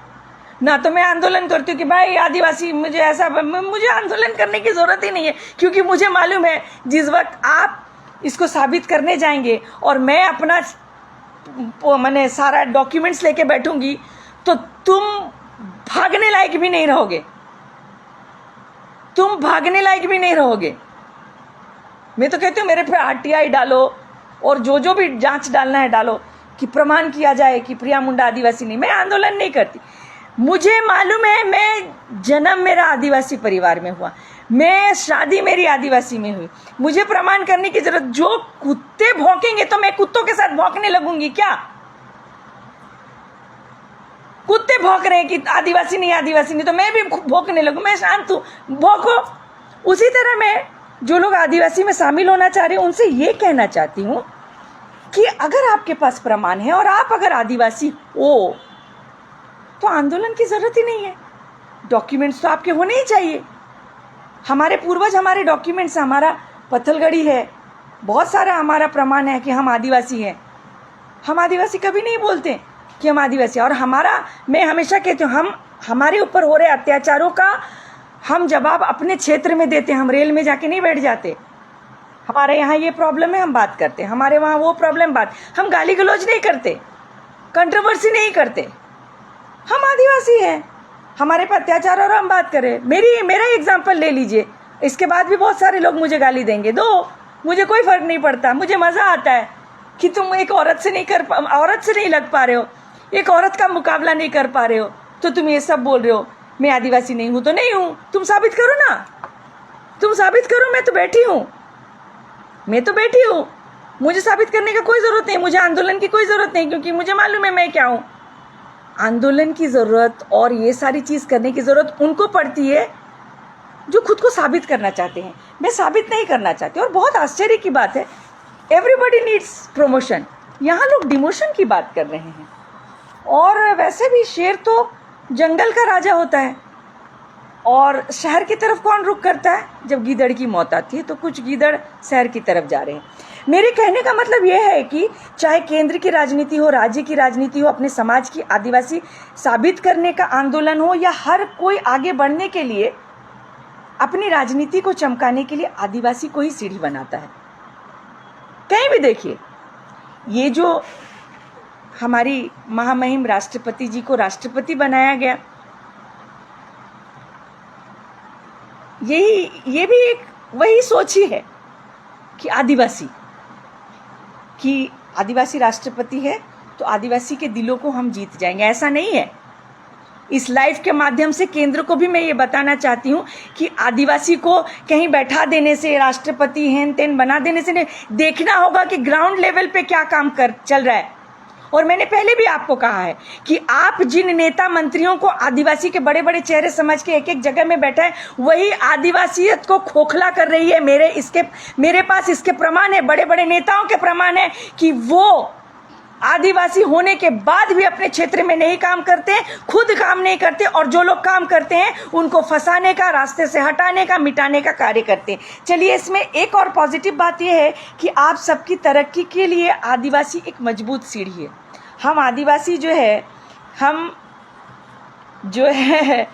ना। तो मैं आंदोलन करती हूँ कि भाई आदिवासी मुझे ऐसा, मुझे आंदोलन करने की जरूरत ही नहीं है, क्योंकि मुझे मालूम है जिस वक्त आप इसको साबित करने जाएंगे और मैं अपना मैंने सारा डॉक्यूमेंट्स लेके बैठूंगी तो तुम भागने लायक भी नहीं रहोगे, तुम भागने लायक भी नहीं रहोगे। मैं तो कहती हूँ मेरे पे RTI डालो और जो भी जांच डालना है डालो, कि प्रमाण किया जाए कि प्रिया मुंडा आदिवासी नहीं। मैं आंदोलन नहीं करती, मुझे मालूम है मैं जन्म मेरा आदिवासी परिवार में हुआ, मैं शादी मेरी आदिवासी में हुई, मुझे प्रमाण करने की जरूरत। जो कुत्ते भौंकेंगे तो मैं कुत्तों के साथ भौंकने लगूंगी क्या? कुत्ते भौंक रहे हैं कि आदिवासी नहीं तो मैं भी भौंकने लगूं। मैं शांत हूं, भौंको। उसी तरह मैं जो लोग आदिवासी में शामिल होना चाह रहे हैं उनसे ये कहना चाहती हूँ कि अगर आपके पास प्रमाण है और आप अगर आदिवासी हो तो आंदोलन की जरूरत ही नहीं है। डॉक्यूमेंट्स तो आपके होने ही चाहिए। हमारे पूर्वज, हमारे डॉक्यूमेंट्स, हमारा पत्थलगड़ी है, बहुत सारा हमारा प्रमाण है कि हम आदिवासी हैं। हम आदिवासी कभी नहीं बोलते कि हम आदिवासी। और मैं हमेशा कहती हूँ, हमारे ऊपर हो रहे अत्याचारों का हम जवाब अपने क्षेत्र में देते हैं। हम रेल में जाके नहीं बैठ जाते, हमारे यहाँ ये प्रॉब्लम है हम बात करते, हमारे वहाँ वो प्रॉब्लम बात। हम गाली गलौज नहीं करते, कंट्रोवर्सी नहीं करते। हम आदिवासी हैं, हमारे पर अत्याचार और हम बात करें। मेरा एग्जाम्पल ले लीजिए, इसके बाद भी बहुत सारे लोग मुझे गाली देंगे, दो, मुझे कोई फर्क नहीं पड़ता। मुझे मजा आता है कि तुम एक औरत से नहीं लग पा रहे हो, एक औरत का मुकाबला नहीं कर पा रहे हो, तो तुम ये सब बोल रहे हो मैं आदिवासी नहीं हूं तो नहीं हूं। तुम साबित करो ना, तुम साबित करो। मैं तो बैठी हूं, मुझे साबित करने का कोई जरूरत नहीं, मुझे आंदोलन की कोई जरूरत नहीं, क्योंकि मुझे मालूम है मैं क्या हूं। आंदोलन की जरूरत और ये सारी चीज करने की जरूरत उनको पड़ती है जो खुद को साबित करना चाहते हैं। मैं साबित नहीं करना चाहती। और बहुत आश्चर्य की बात है, एवरीबॉडी नीड्स प्रमोशन, यहाँ लोग डिमोशन की बात कर रहे हैं। और वैसे भी शेर तो जंगल का राजा होता है, और शहर की तरफ कौन रुख करता है? जब गीदड़ की मौत आती है तो कुछ गीदड़ शहर की तरफ जा रहे हैं। मेरे कहने का मतलब यह है कि चाहे केंद्र की राजनीति हो, राज्य की राजनीति हो, अपने समाज की आदिवासी साबित करने का आंदोलन हो, या हर कोई आगे बढ़ने के लिए अपनी राजनीति को चमकाने के लिए आदिवासी को ही सीढ़ी बनाता है। कहीं भी देखिए, ये जो हमारी महामहिम राष्ट्रपति जी को राष्ट्रपति बनाया गया, ये भी एक वही सोच ही है कि आदिवासी राष्ट्रपति है तो आदिवासी के दिलों को हम जीत जाएंगे। ऐसा नहीं है। इस लाइफ के माध्यम से केंद्र को भी मैं ये बताना चाहती हूँ कि आदिवासी को कहीं बैठा देने से, राष्ट्रपति हेन तेन बना देने से नहीं, देखना होगा कि ग्राउंड लेवल पे क्या काम चल रहा है। और मैंने पहले भी आपको कहा है कि आप जिन नेता मंत्रियों को आदिवासी के बड़े बड़े चेहरे समझ के एक एक जगह में बैठा है, वही आदिवासियत को खोखला कर रही है। मेरे पास इसके प्रमाण है, बड़े बड़े नेताओं के प्रमाण है कि वो आदिवासी होने के बाद भी अपने क्षेत्र में नहीं काम करते, खुद काम नहीं करते, और जो लोग काम करते हैं उनको फंसाने का, रास्ते से हटाने का, मिटाने का कार्य करते हैं। चलिए, इसमें एक और पॉजिटिव बात यह है कि आप सबकी तरक्की के लिए आदिवासी एक मजबूत सीढ़ी है। हम आदिवासी जो है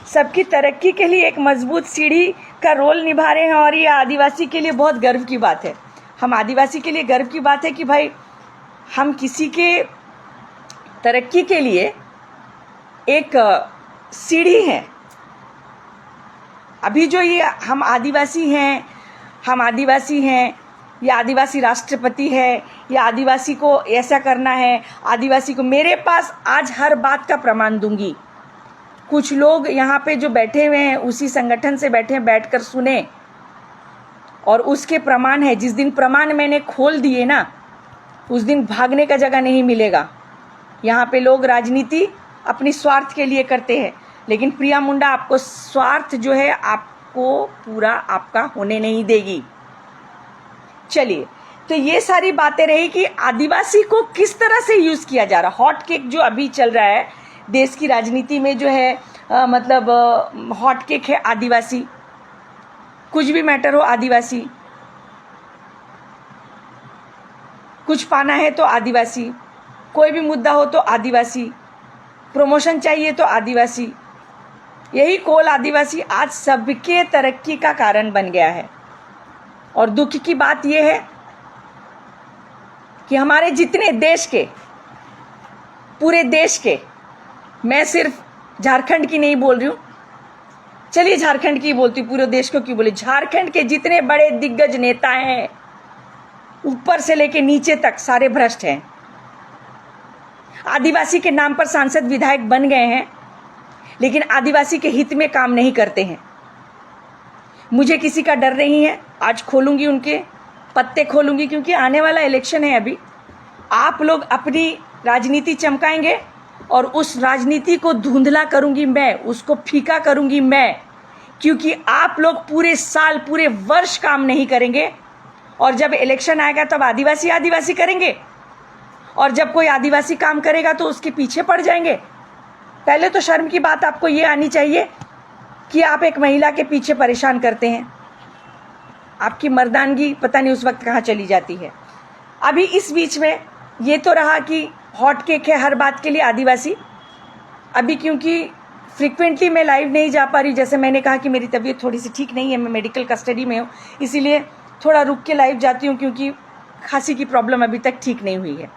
सबकी तरक्की के लिए एक मजबूत सीढ़ी का रोल निभा रहे हैं, और ये आदिवासी के लिए बहुत गर्व की बात है। हम आदिवासी के लिए गर्व की बात है कि भाई हम किसी के तरक्की के लिए एक सीढ़ी हैं। अभी जो ये हम आदिवासी हैं, या आदिवासी राष्ट्रपति है, या आदिवासी को ऐसा करना है, आदिवासी को, मेरे पास आज हर बात का प्रमाण दूंगी। कुछ लोग यहाँ पे जो बैठे हुए हैं उसी संगठन से बैठे हैं, बैठकर सुने, और उसके प्रमाण है। जिस दिन प्रमाण मैंने खोल दिए ना, उस दिन भागने का जगह नहीं मिलेगा। यहाँ पे लोग राजनीति अपनी स्वार्थ के लिए करते हैं, लेकिन प्रिया मुंडा आपको स्वार्थ जो है आपको पूरा आपका होने नहीं देगी। चलिए, तो ये सारी बातें रही कि आदिवासी को किस तरह से यूज किया जा रहा। हॉट केक जो अभी चल रहा है देश की राजनीति में, जो है मतलब हॉट केक है आदिवासी। कुछ भी मैटर हो आदिवासी, कुछ पाना है तो आदिवासी, कोई भी मुद्दा हो तो आदिवासी, प्रमोशन चाहिए तो आदिवासी। यही कोल आदिवासी आज सबके तरक्की का कारण बन गया है। और दुख की बात यह है कि हमारे जितने देश के, पूरे देश के, मैं सिर्फ झारखंड की नहीं बोल रही हूँ, चलिए झारखंड की बोलती हूँ, पूरे देश को क्यों बोले, झारखंड के जितने बड़े दिग्गज नेता हैं, ऊपर से लेके नीचे तक सारे भ्रष्ट हैं। आदिवासी के नाम पर सांसद विधायक बन गए हैं, लेकिन आदिवासी के हित में काम नहीं करते हैं। मुझे किसी का डर नहीं है। आज खोलूंगी, उनके पत्ते खोलूंगी, क्योंकि आने वाला इलेक्शन है। अभी आप लोग अपनी राजनीति चमकाएंगे और उस राजनीति को धुंधला करूंगी मैं, उसको फीका करूंगी मैं, क्योंकि आप लोग पूरे साल, पूरे वर्ष काम नहीं करेंगे, और जब इलेक्शन आएगा तब आदिवासी आदिवासी करेंगे, और जब कोई आदिवासी काम करेगा तो उसके पीछे पड़ जाएंगे। पहले तो शर्म की बात आपको ये आनी चाहिए कि आप एक महिला के पीछे परेशान करते हैं। आपकी मर्दानगी पता नहीं उस वक्त कहाँ चली जाती है। अभी इस बीच में ये तो रहा कि हॉट केक है हर बात के लिए आदिवासी। अभी क्योंकि फ्रिक्वेंटली मैं लाइव नहीं जा पा रही, जैसे मैंने कहा कि मेरी तबीयत थोड़ी सी ठीक नहीं है, मैं मेडिकल कस्टडी में हूँ, इसीलिए थोड़ा रुक के लाइव जाती हूँ, क्योंकि खांसी की प्रॉब्लम अभी तक ठीक नहीं हुई है।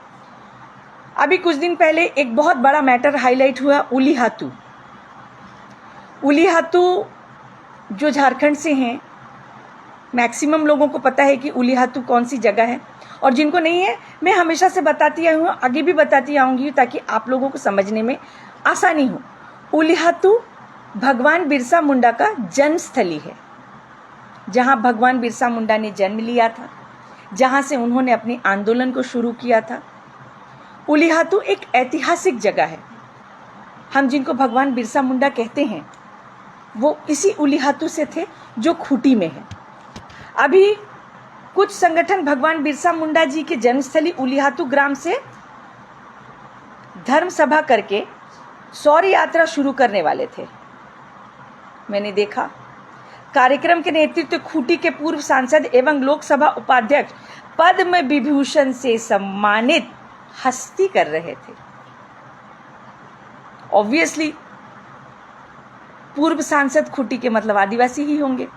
अभी कुछ दिन पहले एक बहुत बड़ा मैटर हाईलाइट हुआ, उलीहातू। उलीहातू जो झारखंड से हैं, मैक्सिमम लोगों को पता है कि उलीहातू कौन सी जगह है, और जिनको नहीं है मैं हमेशा से बताती आई हूँ, आगे भी बताती आऊँगी, ताकि आप लोगों को समझने में आसानी हो। उलीहातू भगवान बिरसा मुंडा का जन्म स्थली है, जहाँ भगवान बिरसा मुंडा ने जन्म लिया था, जहाँ से उन्होंने अपने आंदोलन को शुरू किया था। उलीहातू एक ऐतिहासिक जगह है। हम जिनको भगवान बिरसा मुंडा कहते हैं वो इसी उलीहातू से थे, जो खूंटी में है। अभी कुछ संगठन भगवान बिरसा मुंडा जी के जन्मस्थली उलीहातू ग्राम से धर्म सभा करके शौर्य यात्रा शुरू करने वाले थे। मैंने देखा कार्यक्रम के नेतृत्व खूंटी के पूर्व सांसद एवं लोकसभा उपाध्यक्ष पद्म विभूषण से सम्मानित हस्ती कर रहे थे। ऑब्वियसली पूर्व सांसद खूंटी के मतलब आदिवासी ही होंगे।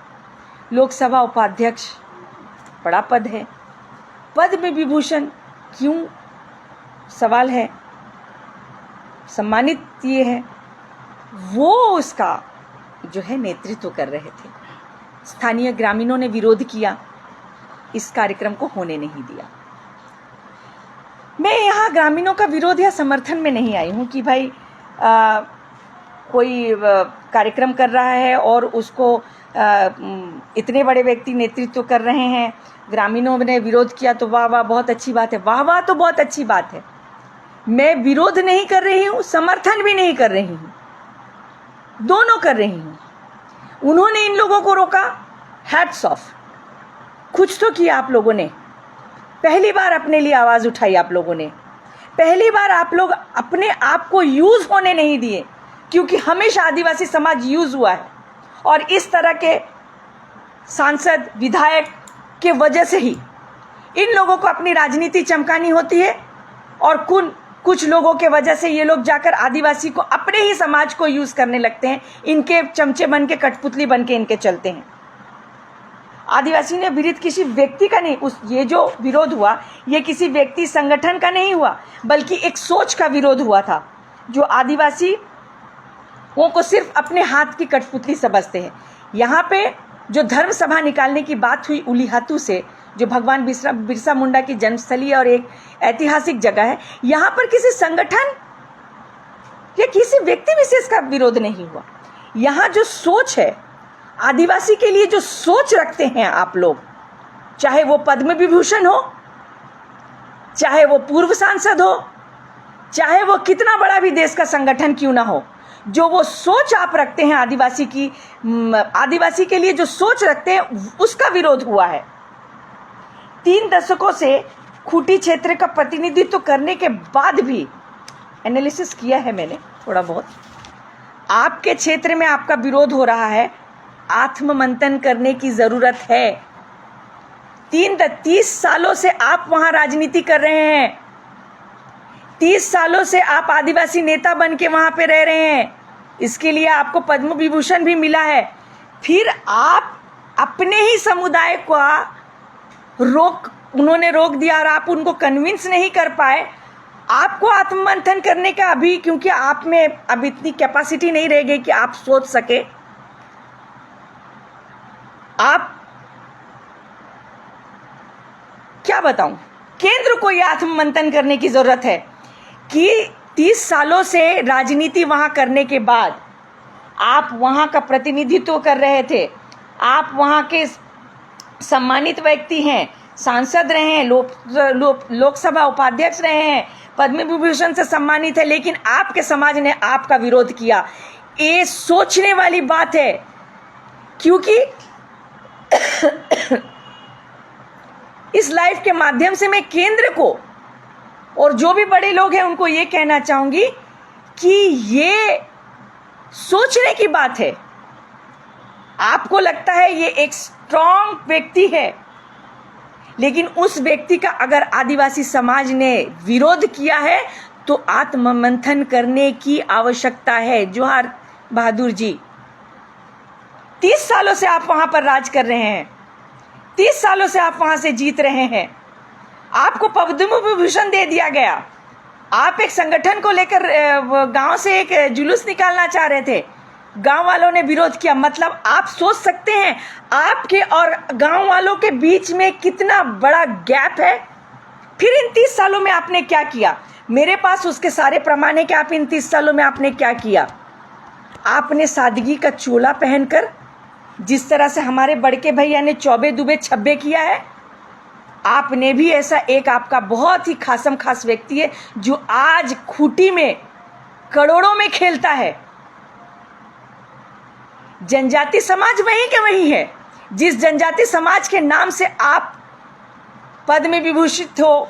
लोकसभा उपाध्यक्ष बड़ा पद है, पद्म विभूषण क्यों, सवाल है। सम्मानित ये है, वो उसका जो है नेतृत्व कर रहे थे। स्थानीय ग्रामीणों ने विरोध किया, इस कार्यक्रम को होने नहीं दिया। मैं यहाँ ग्रामीणों का विरोध या समर्थन में नहीं आई हूँ कि भाई कोई कार्यक्रम कर रहा है और उसको इतने बड़े व्यक्ति नेतृत्व कर रहे हैं, ग्रामीणों ने विरोध किया तो वाह वाह बहुत अच्छी बात है। वाह वाह तो बहुत अच्छी बात है। मैं विरोध नहीं कर रही हूँ, समर्थन भी नहीं कर रही हूँ, दोनों कर रही हूँ। उन्होंने इन लोगों को रोका, हैट्स ऑफ, कुछ तो किया आप लोगों ने। पहली बार अपने लिए आवाज उठाई आप लोगों ने, पहली बार आप लोग अपने आप को यूज होने नहीं दिए, क्योंकि हमेशा आदिवासी समाज यूज हुआ है, और इस तरह के सांसद विधायक के वजह से ही इन लोगों को अपनी राजनीति चमकानी होती है, और कुछ लोगों के वजह से ये लोग जाकर आदिवासी को, अपने ही समाज को यूज करने लगते हैं, इनके चमचे बन के, कठपुतली बन के इनके चलते हैं। आदिवासी ने विरोध किसी व्यक्ति का नहीं, ये जो विरोध हुआ ये किसी व्यक्ति संगठन का नहीं हुआ, बल्कि एक सोच का विरोध हुआ था जो आदिवासी को सिर्फ अपने हाथ की कठपुतली समझते हैं। यहाँ पे जो धर्म सभा निकालने की बात हुई उलीहातू से, जो भगवान बिरसा मुंडा की जन्मस्थली और एक ऐतिहासिक जगह है, यहाँ पर किसी संगठन या किसी व्यक्ति विशेष का विरोध नहीं हुआ। यहाँ जो सोच है, आदिवासी के लिए जो सोच रखते हैं आप लोग, चाहे वो पद्म विभूषण हो, चाहे वो पूर्व सांसद हो, चाहे वो कितना बड़ा भी देश का संगठन क्यों ना हो, जो वो सोच आप रखते हैं आदिवासी के लिए जो सोच रखते हैं, उसका विरोध हुआ है। 3 दशकों से खूंटी क्षेत्र का प्रतिनिधित्व करने के बाद भी एनालिसिस किया है मैंने थोड़ा बहुत, आपके क्षेत्र में आपका विरोध हो रहा है, आत्ममंथन करने की जरूरत है। 30 सालों से आप वहां राजनीति कर रहे हैं, 30 सालों से आप आदिवासी नेता बन के वहां पे रह रहे हैं, इसके लिए आपको पद्म विभूषण भी मिला है। फिर आप अपने ही समुदाय को उन्होंने रोक दिया और आप उनको कन्विंस नहीं कर पाए। आपको आत्ममंथन करने का अभी, क्योंकि आप में अब इतनी कैपेसिटी नहीं रह गई कि आप सोच सके। आप क्या बताऊं, केंद्र को यह आत्ममंथन करने की जरूरत है कि 30 सालों से राजनीति वहां करने के बाद आप वहां का प्रतिनिधित्व कर रहे थे, आप वहां के सम्मानित व्यक्ति हैं, सांसद रहे हैं, लोकसभा उपाध्यक्ष रहे हैं, पद्म विभूषण से सम्मानित है, लेकिन आपके समाज ने आपका विरोध किया। ये सोचने वाली बात है, क्योंकि इस लाइव के माध्यम से मैं केंद्र को और जो भी बड़े लोग हैं उनको ये कहना चाहूंगी कि ये सोचने की बात है। आपको लगता है ये एक स्ट्रांग व्यक्ति है, लेकिन उस व्यक्ति का अगर आदिवासी समाज ने विरोध किया है तो आत्ममंथन करने की आवश्यकता है। जोहार बहादुर जी, 30 सालों से आप वहां पर राज कर रहे हैं, 30 सालों से आप वहां से जीत रहे हैं, आपको पद्म विभूषण दे दिया गया। आप एक संगठन को लेकर गांव से एक जुलूस निकालना चाह रहे थे, गांव वालों ने विरोध किया। मतलब आप सोच सकते हैं आपके और गांव वालों के बीच में कितना बड़ा गैप है। फिर इन 30 सालों में आपने क्या किया? मेरे पास उसके सारे प्रमाण है कि आप इन 30 सालों में आपने क्या किया। आपने सादगी का चोला पहनकर, जिस तरह से हमारे बड़के भैया ने चौबे दुबे छब्बे किया है, आपने भी ऐसा एक आपका बहुत ही खासम खास व्यक्ति है जो आज खूंटी में करोड़ों में खेलता है। जनजाति समाज वही के वही है। जिस जनजाति समाज के नाम से आप पद्म विभूषित हो,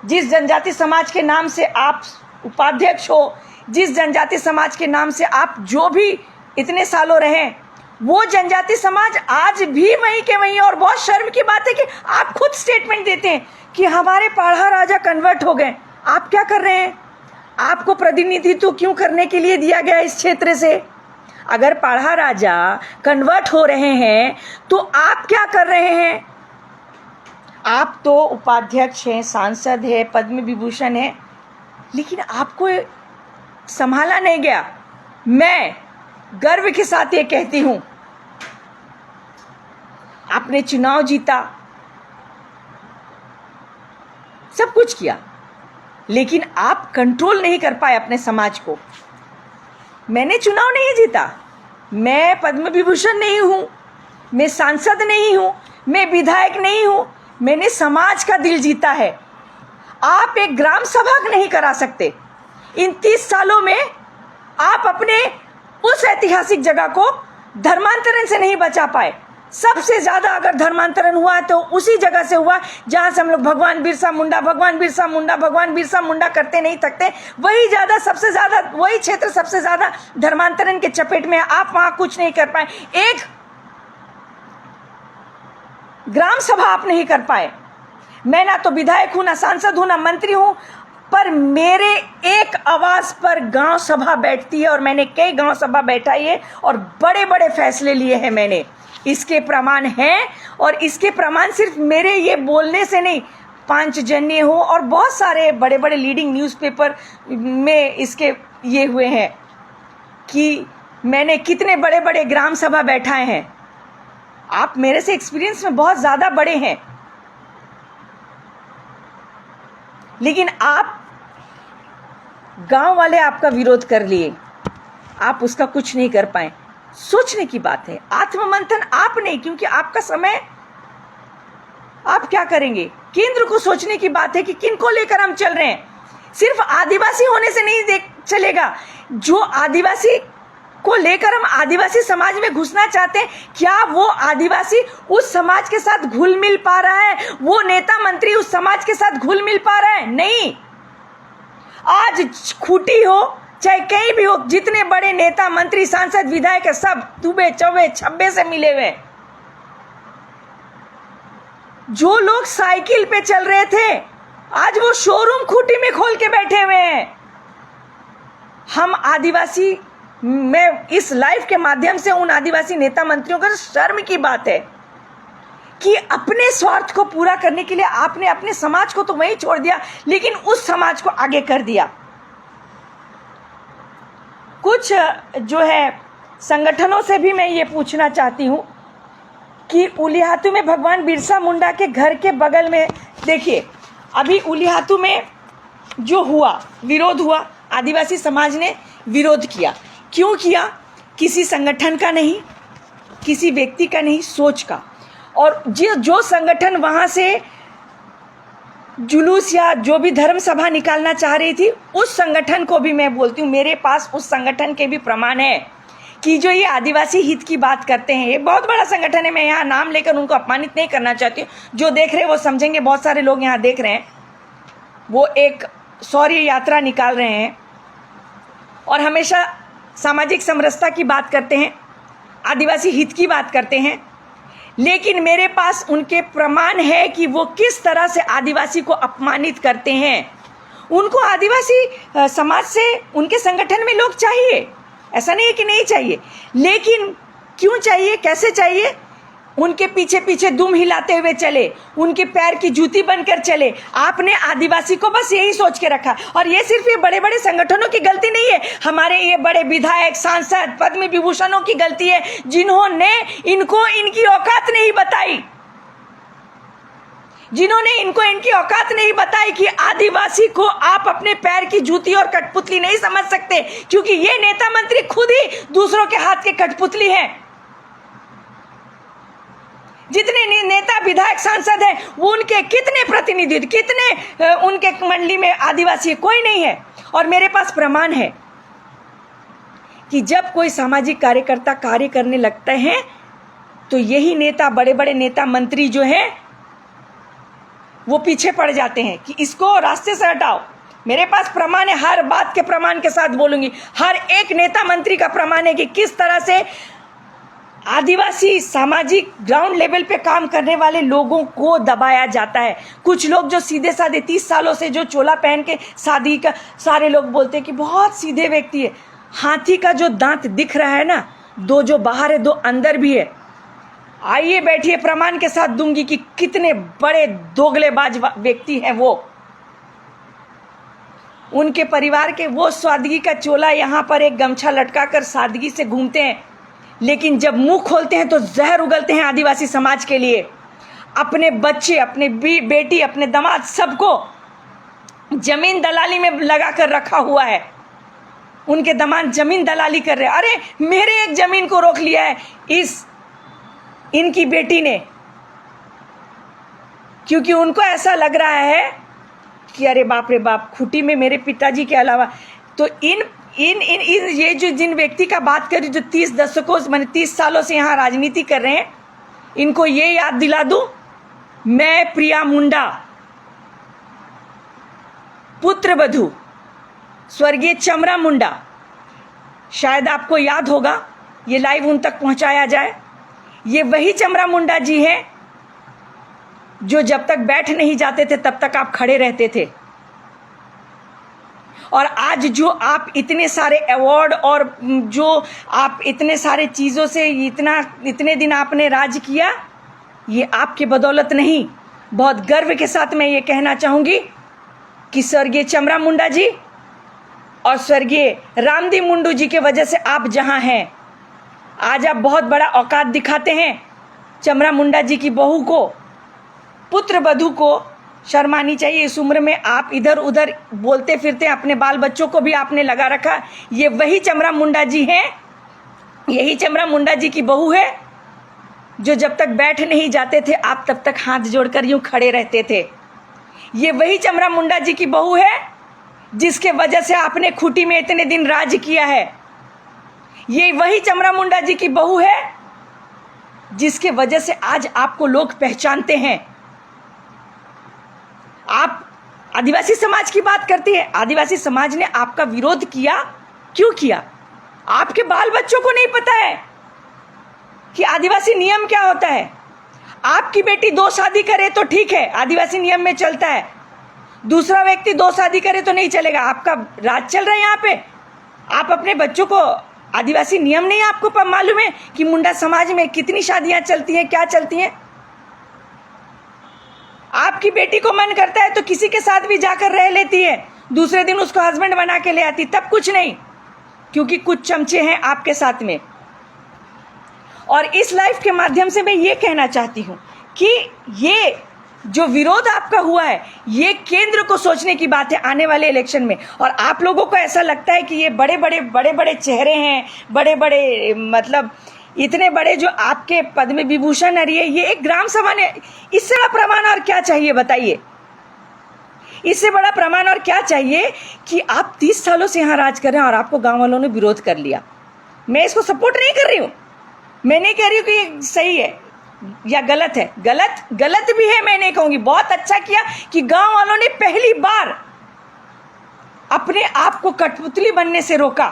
जिस जनजाति समाज के नाम से आप उपाध्यक्ष हो, जिस जनजाति समाज के नाम से आप जो भी इतने सालों रहे, वो जनजाति समाज आज भी वहीं के वहीं। और बहुत शर्म की बात है कि आप खुद स्टेटमेंट देते हैं कि हमारे पाढ़ा राजा कन्वर्ट हो गए। आप क्या कर रहे हैं? आपको प्रतिनिधित्व क्यों करने के लिए दिया गया इस क्षेत्र से? अगर पाढ़ा राजा कन्वर्ट हो रहे हैं तो आप क्या कर रहे हैं? आप तो उपाध्यक्ष हैं, सांसद है, पद्म विभूषण है, लेकिन आपको संभाला नहीं गया। मैं गर्व के साथ ये कहती हूं, आपने चुनाव जीता, सब कुछ किया, लेकिन आप कंट्रोल नहीं कर पाए अपने समाज को। मैंने चुनाव नहीं जीता, मैं पद्म विभूषण नहीं हूं, मैं सांसद नहीं हूं, मैं विधायक नहीं हूं, मैंने समाज का दिल जीता है। आप एक ग्राम सभा नहीं करा सकते। इन 30 सालों में आप अपने उस ऐतिहासिक जगह को धर्मांतरण से नहीं बचा पाए। सबसे ज्यादा अगर धर्मांतरण हुआ तो उसी जगह से हुआ जहां से हम लोग भगवान बिरसा मुंडा, भगवान बिरसा मुंडा, भगवान बिरसा मुंडा करते नहीं थकते, वही ज्यादा सबसे ज्यादा, वही क्षेत्र सबसे ज्यादा धर्मांतरण के चपेट में। आप वहां कुछ नहीं कर पाए, एक ग्राम सभा आप नहीं कर पाए। मैं ना तो विधायक हूं, ना सांसद हूं, ना मंत्री हूं। पर मेरे एक आवाज पर गांव सभा बैठती है और मैंने कई गांव सभा बैठाई है और बड़े बड़े फैसले लिए हैं मैंने। इसके प्रमाण हैं और इसके प्रमाण सिर्फ मेरे ये बोलने से नहीं, पांचजन्य हो और बहुत सारे बड़े बड़े लीडिंग न्यूज़पेपर में इसके ये हुए हैं कि मैंने कितने बड़े बड़े ग्राम सभा बैठाए हैं। आप मेरे से एक्सपीरियंस में बहुत ज़्यादा बड़े हैं, लेकिन आप गांव वाले आपका विरोध कर लिए, आप उसका कुछ नहीं कर पाए। सोचने की बात है, आत्ममंथन आप नहीं, क्योंकि आपका समय, आप क्या करेंगे। केंद्र को सोचने की बात है कि किनको लेकर हम चल रहे हैं। सिर्फ आदिवासी होने से नहीं चलेगा। जो आदिवासी को लेकर हम आदिवासी समाज में घुसना चाहते हैं, क्या वो आदिवासी उस समाज के साथ घुल मिल पा रहा है? वो नेता मंत्री उस समाज के साथ घुल मिल पा रहा है? नहीं। आज खूंटी हो चाहे कहीं भी हो, जितने बड़े नेता मंत्री सांसद विधायक है, सब दुबे चौबे छब्बे से मिले हुए। जो लोग साइकिल पे चल रहे थे, आज वो शोरूम खूंटी में खोल के बैठे हुए हैं। हम आदिवासी, मैं इस लाइव के माध्यम से उन आदिवासी नेता मंत्रियों को, शर्म की बात है कि अपने स्वार्थ को पूरा करने के लिए आपने अपने समाज को तो वहीं छोड़ दिया, लेकिन उस समाज को आगे कर दिया। कुछ जो है संगठनों से भी मैं ये पूछना चाहती हूँ कि उलिहातू में भगवान बिरसा मुंडा के घर के बगल में, देखिए अभी उलिहातू में जो हुआ, विरोध हुआ, आदिवासी समाज ने विरोध किया। क्यों किया? किसी संगठन का नहीं, किसी व्यक्ति का नहीं, सोच का। और जो संगठन वहाँ से जुलूस या जो भी धर्म सभा निकालना चाह रही थी, उस संगठन को भी मैं बोलती हूँ, मेरे पास उस संगठन के भी प्रमाण है कि जो ये आदिवासी हित की बात करते हैं, ये बहुत बड़ा संगठन है। मैं यहाँ नाम लेकर उनको अपमानित नहीं करना चाहती हूँ, जो देख रहे हैं वो समझेंगे। बहुत सारे लोग यहाँ देख रहे हैं, वो एक शौर्य यात्रा निकाल रहे हैं और हमेशा सामाजिक समरसता की बात करते हैं, आदिवासी हित की बात करते हैं, लेकिन मेरे पास उनके प्रमाण है कि वो किस तरह से आदिवासी को अपमानित करते हैं। उनको आदिवासी समाज से, उनके संगठन में लोग चाहिए, ऐसा नहीं है कि नहीं चाहिए, लेकिन क्यों चाहिए, कैसे चाहिए? उनके पीछे पीछे दुम हिलाते हुए चले, उनके पैर की जूती बनकर चले। आपने आदिवासी को बस यही सोच के रखा। और ये सिर्फ ये बड़े बड़े संगठनों की गलती नहीं है, हमारे ये बड़े विधायक, सांसद, पद्म विभूषणों की गलती है, जिन्होंने इनको इनकी औकात नहीं बताई, जिन्होंने इनको इनकी औकात नहीं बताई कि आदिवासी को आप अपने पैर की जूती और कठपुतली नहीं समझ सकते, क्योंकि ये नेता मंत्री खुद ही दूसरों के हाथ के कठपुतली हैं। जितने नेता, विधायक, सांसद हैं, वो उनके कितने प्रतिनिधि, कितने उनके मंडली में आदिवासी है? कोई नहीं है। और मेरे पास प्रमाण है कि जब कोई सामाजिक कार्यकर्ता कार्य करने लगते हैं तो यही नेता, बड़े बड़े नेता मंत्री जो हैं, वो पीछे पड़ जाते हैं कि इसको रास्ते से हटाओ। मेरे पास प्रमाण है, हर बात के प्रमाण के साथ बोलूंगी। हर एक नेता मंत्री का प्रमाण है कि किस तरह से आदिवासी सामाजिक ग्राउंड लेवल पे काम करने वाले लोगों को दबाया जाता है। कुछ लोग जो सीधे साधे 30 सालों से जो चोला पहन के शादी का, सारे लोग बोलते हैं कि बहुत सीधे व्यक्ति है। हाथी का जो दांत दिख रहा है ना, दो जो बाहर है, दो अंदर भी है। आइए बैठिए, प्रमाण के साथ दूंगी कि कितने बड़े दोगलेबाज व्यक्ति हैं वो। उनके परिवार के वो सादगी का चोला, यहाँ पर एक गमछा लटका कर सादगी से घूमते हैं, लेकिन जब मुंह खोलते हैं तो जहर उगलते हैं आदिवासी समाज के लिए। अपने बच्चे, अपने बेटी, अपने दामाद, सबको जमीन दलाली में लगा कर रखा हुआ है। उनके दामाद जमीन दलाली कर रहे हैं। अरे मेरे एक जमीन को रोक लिया है इनकी बेटी ने, क्योंकि उनको ऐसा लग रहा है कि अरे बाप रे बाप, खूंटी में मेरे पिताजी के अलावा तो इन ये जो जिन व्यक्ति का बात करी, जो 30 दशकों माने 30 सालों से यहाँ राजनीति कर रहे हैं, इनको ये याद दिला दूं, मैं प्रिया मुंडा, पुत्र वधू स्वर्गीय चमरा मुंडा, शायद आपको याद होगा, ये लाइव उन तक पहुंचाया जाए। ये वही चमरा मुंडा जी हैं जो जब तक बैठ नहीं जाते थे तब तक आप खड़े रहते थे। और आज जो आप इतने सारे अवार्ड और जो आप इतने सारे चीज़ों से इतने दिन आपने राज किया, ये आपके बदौलत नहीं। बहुत गर्व के साथ मैं ये कहना चाहूँगी कि स्वर्गीय चमरा मुंडा जी और स्वर्गीय रामदी मुंडू जी के वजह से आप जहाँ हैं, आज आप बहुत बड़ा औकात दिखाते हैं। चमरा मुंडा जी की बहू को, पुत्र वधू को शर्मानी चाहिए। इस उम्र में आप इधर उधर बोलते फिरते, अपने बाल बच्चों को भी आपने लगा रखा। ये वही चमरा मुंडा जी हैं, यही चमरा मुंडा जी की बहू है जो जब तक बैठ नहीं जाते थे आप तब तक हाथ जोड़कर यूं खड़े रहते थे। ये वही चमरा मुंडा जी की बहू है जिसके वजह से आपने खूंटी में इतने दिन राज किया है। ये वही चमरा मुंडा जी की बहू है जिसके वजह से आज आपको लोग पहचानते हैं। आप आदिवासी समाज की बात करती है, आदिवासी समाज ने आपका विरोध किया, क्यों किया? आपके बाल बच्चों को नहीं पता है कि आदिवासी नियम क्या होता है। आपकी बेटी 2 शादी करे तो ठीक है, आदिवासी नियम में चलता है। दूसरा व्यक्ति 2 शादी करे तो नहीं चलेगा। आपका राज चल रहा है यहाँ पे। आप अपने बच्चों को आदिवासी नियम नहीं आपको मालूम है कि मुंडा समाज में कितनी शादियां चलती हैं, क्या चलती हैं। आपकी बेटी को मन करता है तो किसी के साथ भी जाकर रह लेती है, दूसरे दिन उसको हस्बैंड बना के ले आती, तब कुछ नहीं, क्योंकि कुछ चमचे हैं आपके साथ में। और इस लाइफ के माध्यम से मैं ये कहना चाहती हूँ कि ये जो विरोध आपका हुआ है, ये केंद्र को सोचने की बात है आने वाले इलेक्शन में। और आप लोगों को ऐसा लगता है कि ये बड़े बड़े चेहरे हैं, बड़े बड़े मतलब इतने बड़े जो आपके पद्म विभूषण है, ये एक ग्राम सभा ने, इससे बड़ा प्रमाण और क्या चाहिए बताइए? इससे बड़ा प्रमाण और क्या चाहिए कि आप 30 सालों से यहाँ राज कर रहे हैं और आपको गांव वालों ने विरोध कर लिया। मैं इसको सपोर्ट नहीं कर रही हूँ, मैं नहीं कह रही हूँ कि ये सही है या गलत है। गलत भी है, मैं नहीं कहूँगी। बहुत अच्छा किया कि गांव वालों ने पहली बार अपने आप को कठपुतली बनने से रोका।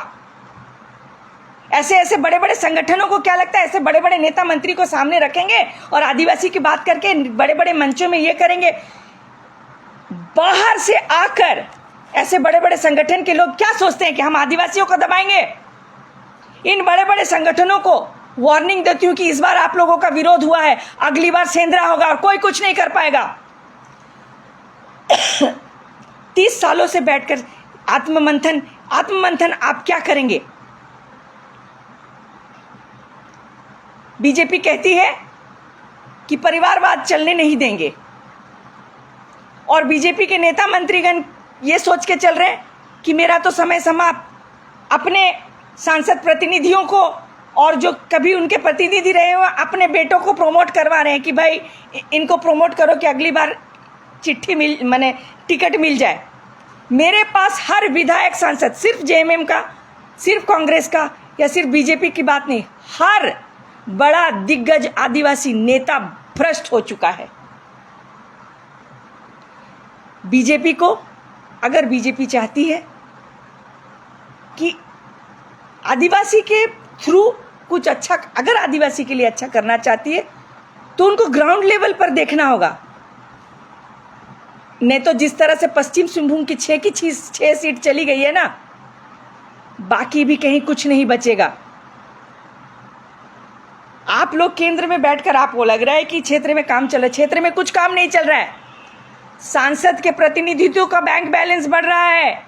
ऐसे बड़े बड़े संगठनों को क्या लगता है, ऐसे बड़े बड़े नेता मंत्री को सामने रखेंगे और आदिवासी की बात करके बड़े बड़े मंचों में ये करेंगे। बाहर से आकर ऐसे बड़े बड़े संगठन के लोग क्या सोचते हैं कि हम आदिवासियों को दबाएंगे। इन बड़े बड़े संगठनों को वार्निंग देती हूं कि इस बार आप लोगों का विरोध हुआ है, अगली बार सेंद्रा होगा और कोई कुछ नहीं कर पाएगा। 30 सालों से बैठकर आत्ममंथन आप क्या करेंगे? बीजेपी कहती है कि परिवारवाद चलने नहीं देंगे और बीजेपी के नेता मंत्रीगण ये सोच के चल रहे हैं कि मेरा तो समय समाप्त। अपने सांसद प्रतिनिधियों को और जो कभी उनके प्रतिनिधि रहे हो अपने बेटों को प्रमोट करवा रहे हैं कि भाई इनको प्रमोट करो कि अगली बार टिकट मिल जाए। मेरे पास हर विधायक सांसद, सिर्फ जेएमएम का, सिर्फ कांग्रेस का या सिर्फ बीजेपी की बात नहीं, हर बड़ा दिग्गज आदिवासी नेता भ्रष्ट हो चुका है। बीजेपी को, अगर बीजेपी चाहती है कि आदिवासी के थ्रू कुछ अच्छा, अगर आदिवासी के लिए अच्छा करना चाहती है तो उनको ग्राउंड लेवल पर देखना होगा। नहीं तो जिस तरह से पश्चिम सिंहभूम की 6 सीट चली गई है ना, बाकी भी कहीं कुछ नहीं बचेगा। आप लोग केंद्र में बैठकर आपको लग रहा है कि क्षेत्र में काम चल रहा है, क्षेत्र में कुछ काम नहीं चल रहा है। सांसद के प्रतिनिधित्व का बैंक बैलेंस बढ़ रहा है,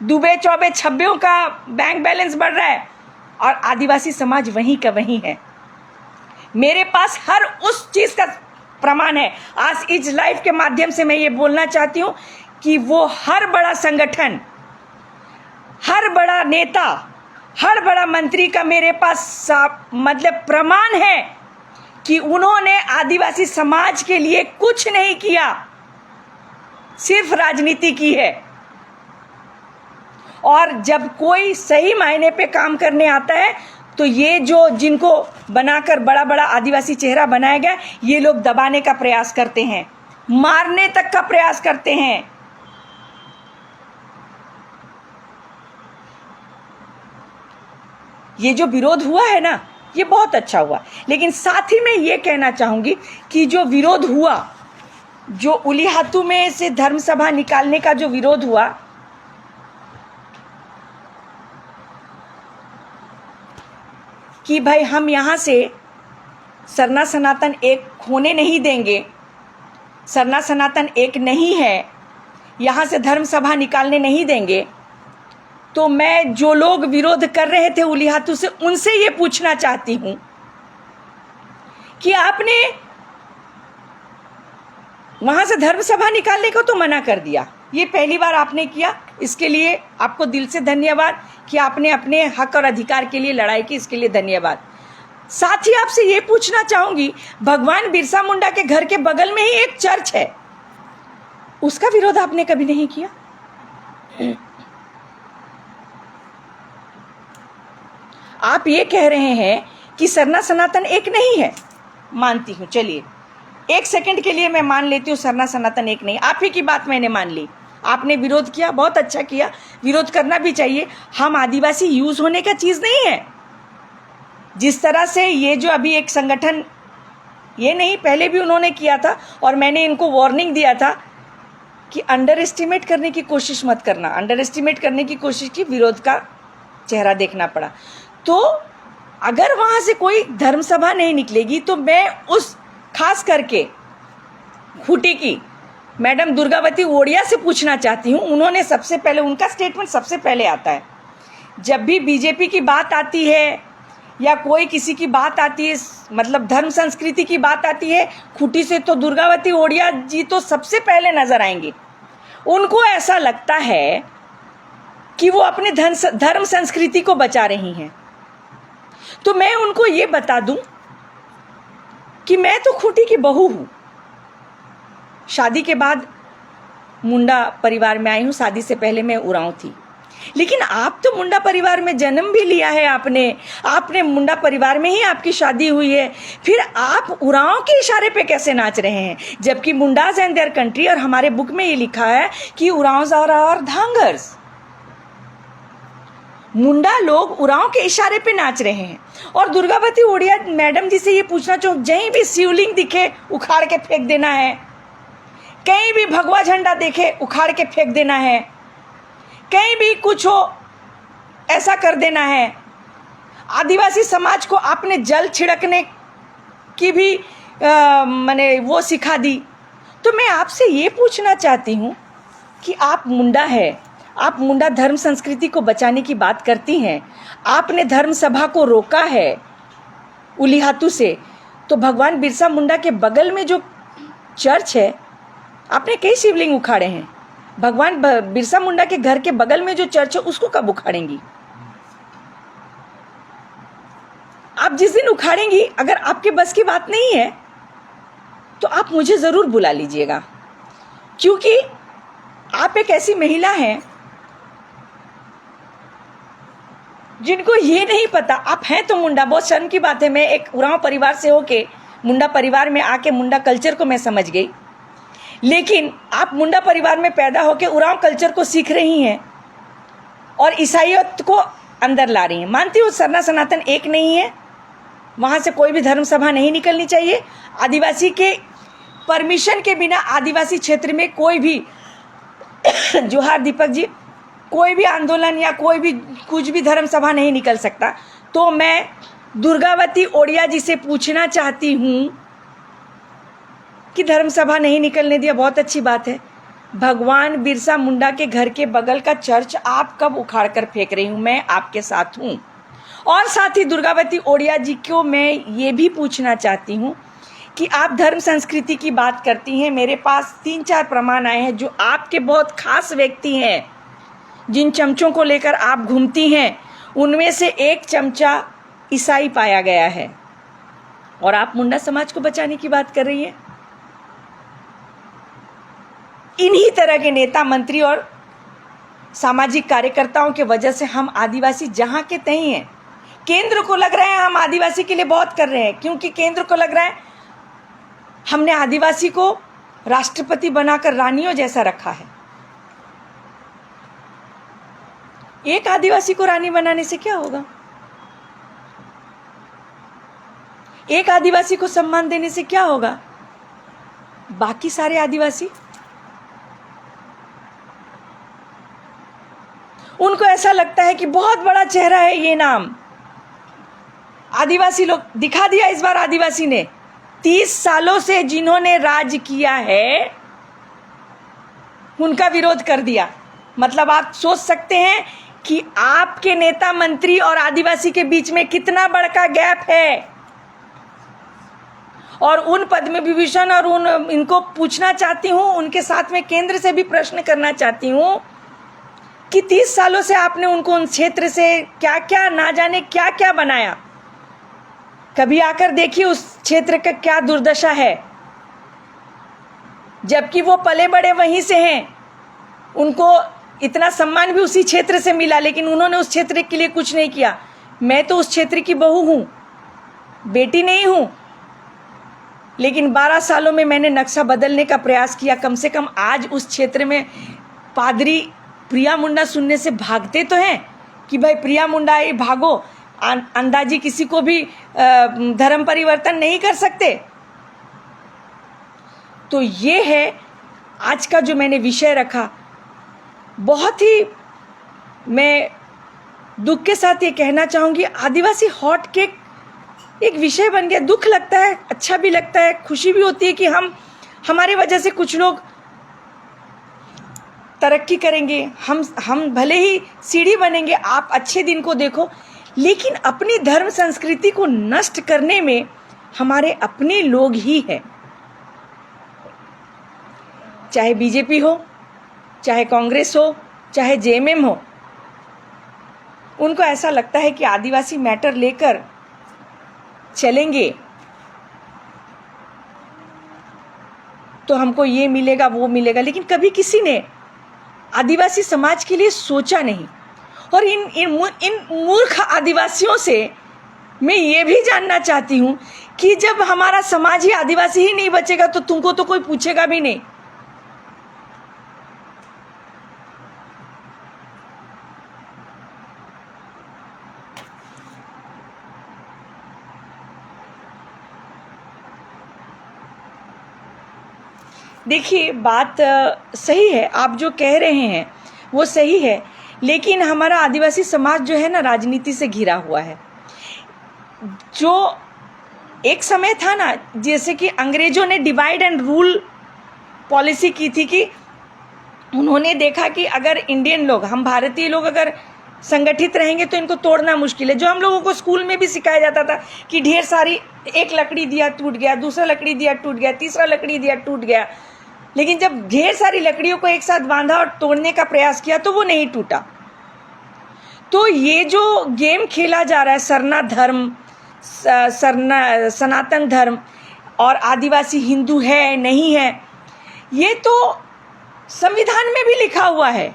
दुबे चौबे छब्बेों का बैंक बैलेंस बढ़ रहा है और आदिवासी समाज वहीं का वहीं है। मेरे पास हर उस चीज का प्रमाण है। आज इस लाइव के माध्यम से मैं ये बोलना चाहती हूं कि वो हर बड़ा संगठन, हर बड़ा नेता, हर बड़ा मंत्री का मेरे पास मतलब प्रमाण है कि उन्होंने आदिवासी समाज के लिए कुछ नहीं किया, सिर्फ राजनीति की है। और जब कोई सही मायने पे काम करने आता है तो ये जो जिनको बनाकर बड़ा बड़ा आदिवासी चेहरा बनाया गया, ये लोग दबाने का प्रयास करते हैं, मारने तक का प्रयास करते हैं। ये जो विरोध हुआ है ना, ये बहुत अच्छा हुआ, लेकिन साथ ही मैं ये कहना चाहूंगी कि जो विरोध हुआ जो उलीहातू में से धर्म सभा निकालने का जो विरोध हुआ, कि भाई हम यहाँ से सरना सनातन एक होने नहीं देंगे, सरना सनातन एक नहीं है, यहाँ से धर्म सभा निकालने नहीं देंगे, तो मैं जो लोग विरोध कर रहे थे उलीहातू से, उनसे ये पूछना चाहती हूँ कि आपने वहाँ से धर्म सभा निकालने को तो मना कर दिया, ये पहली बार आपने किया, इसके लिए आपको दिल से धन्यवाद कि आपने अपने हक और अधिकार के लिए लड़ाई की, इसके लिए धन्यवाद। साथ ही आपसे ये पूछना चाहूंगी, भगवान बिरसा मुंडा के घर के बगल में ही एक चर्च है, उसका विरोध आपने कभी नहीं किया? आप ये कह रहे हैं कि सरना सनातन एक नहीं है, मानती हूं, चलिए एक सेकंड के लिए मैं मान लेती हूँ सरना सनातन एक नहीं, आप ही की बात मैंने मान ली, आपने विरोध किया, बहुत अच्छा किया, विरोध करना भी चाहिए। हम आदिवासी यूज होने का चीज नहीं है। जिस तरह से ये जो अभी एक संगठन, ये नहीं पहले भी उन्होंने किया था और मैंने इनको वार्निंग दिया था कि अंडर एस्टिमेट करने की कोशिश मत करना, अंडर एस्टिमेट करने की कोशिश की, विरोध का चेहरा देखना पड़ा। तो अगर वहाँ से कोई धर्म सभा नहीं निकलेगी तो मैं उस खास करके खूंटी की मैडम दुर्गावती ओडिया से पूछना चाहती हूँ, उन्होंने सबसे पहले, उनका स्टेटमेंट सबसे पहले आता है जब भी बीजेपी की बात आती है या कोई किसी की बात आती है, मतलब धर्म संस्कृति की बात आती है खूंटी से, तो दुर्गावती ओडिया जी तो सबसे पहले नजर आएंगे। उनको ऐसा लगता है कि वो अपने धर्म संस्कृति को बचा रही हैं। तो मैं उनको ये बता दूं कि मैं तो खूंटी की बहू हूं, शादी के बाद मुंडा परिवार में आई हूं, शादी से पहले मैं उरांव थी। लेकिन आप तो मुंडा परिवार में जन्म भी लिया है, आपने मुंडा परिवार में ही आपकी शादी हुई है, फिर आप उरांव के इशारे पे कैसे नाच रहे हैं? जबकि मुंडाज एंड देयर कंट्री, और हमारे बुक में ये लिखा है कि उरांव्स आर आवर धांगर्स, मुंडा लोग उरांव के इशारे पे नाच रहे हैं। और दुर्गावती ओडिया मैडम जी से ये पूछना चाहूँ, जहीं भी शिवलिंग दिखे उखाड़ के फेंक देना है, कहीं भी भगवा झंडा देखे उखाड़ के फेंक देना है, कहीं भी कुछ हो ऐसा कर देना है। आदिवासी समाज को आपने जल छिड़कने की भी मैंने वो सिखा दी। तो मैं आपसे ये पूछना चाहती हूँ कि आप मुंडा है, आप मुंडा धर्म संस्कृति को बचाने की बात करती हैं, आपने धर्म सभा को रोका है उलीहातू से, तो भगवान बिरसा मुंडा के बगल में जो चर्च है, आपने कई शिवलिंग उखाड़े हैं, भगवान बिरसा मुंडा के घर के बगल में जो चर्च है उसको कब उखाड़ेंगी? आप जिस दिन उखाड़ेंगी, अगर आपके बस की बात नहीं है तो आप मुझे जरूर बुला लीजिएगा, क्योंकि आप एक ऐसी महिला हैं जिनको ये नहीं पता, आप हैं तो मुंडा, बहुत शर्म की बात है, मैं एक उरांव परिवार से होके मुंडा परिवार में आके मुंडा कल्चर को मैं समझ गई, लेकिन आप मुंडा परिवार में पैदा होके उरांव कल्चर को सीख रही हैं और ईसाईयत को अंदर ला रही हैं। मानती हूँ सरना सनातन एक नहीं है, वहाँ से कोई भी धर्म सभा नहीं निकलनी चाहिए। आदिवासी के परमिशन के बिना आदिवासी क्षेत्र में कोई भी जोहार दीपक जी, कोई भी आंदोलन या कोई भी कुछ भी धर्म सभा नहीं निकल सकता। तो मैं दुर्गावती ओडिया जी से पूछना चाहती हूँ कि धर्म सभा नहीं निकलने दिया, बहुत अच्छी बात है, भगवान बिरसा मुंडा के घर के बगल का चर्च आप कब उखाड़ कर फेंक रही हूँ? मैं आपके साथ हूँ। और साथ ही दुर्गावती ओडिया जी को मैं ये भी पूछना चाहती हूँ कि आप धर्म संस्कृति की बात करती हैं, मेरे पास 3-4 प्रमाण आए हैं जो आपके बहुत खास व्यक्ति हैं, जिन चमचों को लेकर आप घूमती हैं, उनमें से एक चमचा ईसाई पाया गया है, और आप मुंडा समाज को बचाने की बात कर रही हैं। इन्हीं तरह के नेता, मंत्री और सामाजिक कार्यकर्ताओं के वजह से हम आदिवासी जहां के तहीं हैं। केंद्र को लग रहा है हम आदिवासी के लिए बहुत कर रहे हैं, क्योंकि केंद्र को लग रहा है हमने आदिवासी को राष्ट्रपति बनाकर रानियों जैसा रखा है। एक आदिवासी को रानी बनाने से क्या होगा? एक आदिवासी को सम्मान देने से क्या होगा? बाकी सारे आदिवासी, उनको ऐसा लगता है कि बहुत बड़ा चेहरा है ये नाम, आदिवासी लोग दिखा दिया इस बार। आदिवासी ने 30 सालों से जिन्होंने राज किया है उनका विरोध कर दिया। मतलब आप सोच सकते हैं कि आपके नेता मंत्री और आदिवासी के बीच में कितना बड़ा गैप है। और उन पद्म विभूषण और इनको पूछना चाहती हूँ, उनके साथ में केंद्र से भी प्रश्न करना चाहती हूँ कि 30 सालों से आपने उनको उन क्षेत्र से क्या क्या ना जाने क्या क्या बनाया। कभी आकर देखिए उस क्षेत्र का क्या दुर्दशा है, जबकि वो पले बड़े वहीं से हैं। उनको इतना सम्मान भी उसी क्षेत्र से मिला, लेकिन उन्होंने उस क्षेत्र के लिए कुछ नहीं किया। मैं तो उस क्षेत्र की बहू हूँ, बेटी नहीं हूँ, लेकिन 12 सालों में मैंने नक्शा बदलने का प्रयास किया। कम से कम आज उस क्षेत्र में पादरी प्रिया मुंडा सुनने से भागते तो हैं कि भाई प्रिया मुंडा ये भागो, अंदाजी किसी को भी धर्म परिवर्तन नहीं कर सकते। तो ये है आज का जो मैंने विषय रखा। बहुत ही मैं दुख के साथ ये कहना चाहूँगी, आदिवासी हॉट केक एक विषय बन गया। दुख लगता है, अच्छा भी लगता है, खुशी भी होती है कि हमारे वजह से कुछ लोग तरक्की करेंगे, हम भले ही सीढ़ी बनेंगे। आप अच्छे दिन को देखो, लेकिन अपनी धर्म संस्कृति को नष्ट करने में हमारे अपने लोग ही हैं। चाहे बीजेपी हो, चाहे कांग्रेस हो, चाहे जेएमएम हो, उनको ऐसा लगता है कि आदिवासी मैटर लेकर चलेंगे तो हमको ये मिलेगा वो मिलेगा, लेकिन कभी किसी ने आदिवासी समाज के लिए सोचा नहीं। और इन मूर्ख आदिवासियों से मैं ये भी जानना चाहती हूँ कि जब हमारा समाज ही आदिवासी ही नहीं बचेगा तो तुमको तो कोई पूछेगा भी नहीं। देखिए, बात सही है, आप जो कह रहे हैं वो सही है, लेकिन हमारा आदिवासी समाज जो है ना, राजनीति से घिरा हुआ है। जो एक समय था ना, जैसे कि अंग्रेजों ने डिवाइड एंड रूल पॉलिसी की थी, कि उन्होंने देखा कि अगर इंडियन लोग, हम भारतीय लोग अगर संगठित रहेंगे तो इनको तोड़ना मुश्किल है। जो हम लोगों को स्कूल में भी सिखाया जाता था कि ढेर सारी, एक लकड़ी दिया टूट गया, दूसरा लकड़ी दिया टूट गया, तीसरा लकड़ी दिया टूट गया, लेकिन जब ढेर सारी लकड़ियों को एक साथ बांधा और तोड़ने का प्रयास किया तो वो नहीं टूटा। तो ये जो गेम खेला जा रहा है, सरना धर्म, सनातन धर्म और आदिवासी हिंदू है नहीं है, ये तो संविधान में भी लिखा हुआ है।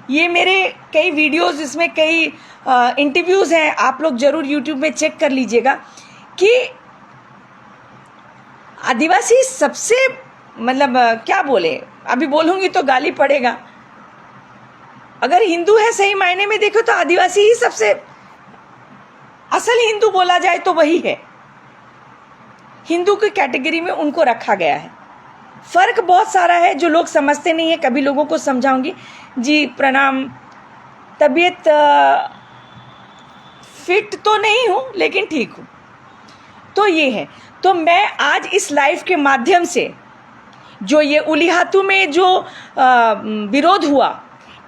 ये मेरे कई वीडियोस, इसमें कई इंटरव्यूज़ हैं, आप लोग ज़रूर यूट्यूब में चेक कर लीजिएगा कि आदिवासी सबसे, मतलब क्या बोले, अभी बोलूँगी तो गाली पड़ेगा। अगर हिंदू है सही मायने में देखो तो आदिवासी ही सबसे असल हिंदू बोला जाए तो वही है। हिंदू की कैटेगरी में उनको रखा गया है। फ़र्क बहुत सारा है जो लोग समझते नहीं है, कभी लोगों को समझाऊंगी। जी प्रणाम। तबीयत फिट तो नहीं हूँ लेकिन ठीक हूँ। तो ये है, तो मैं आज इस लाइव के माध्यम से जो ये उलिहातू में जो विरोध हुआ,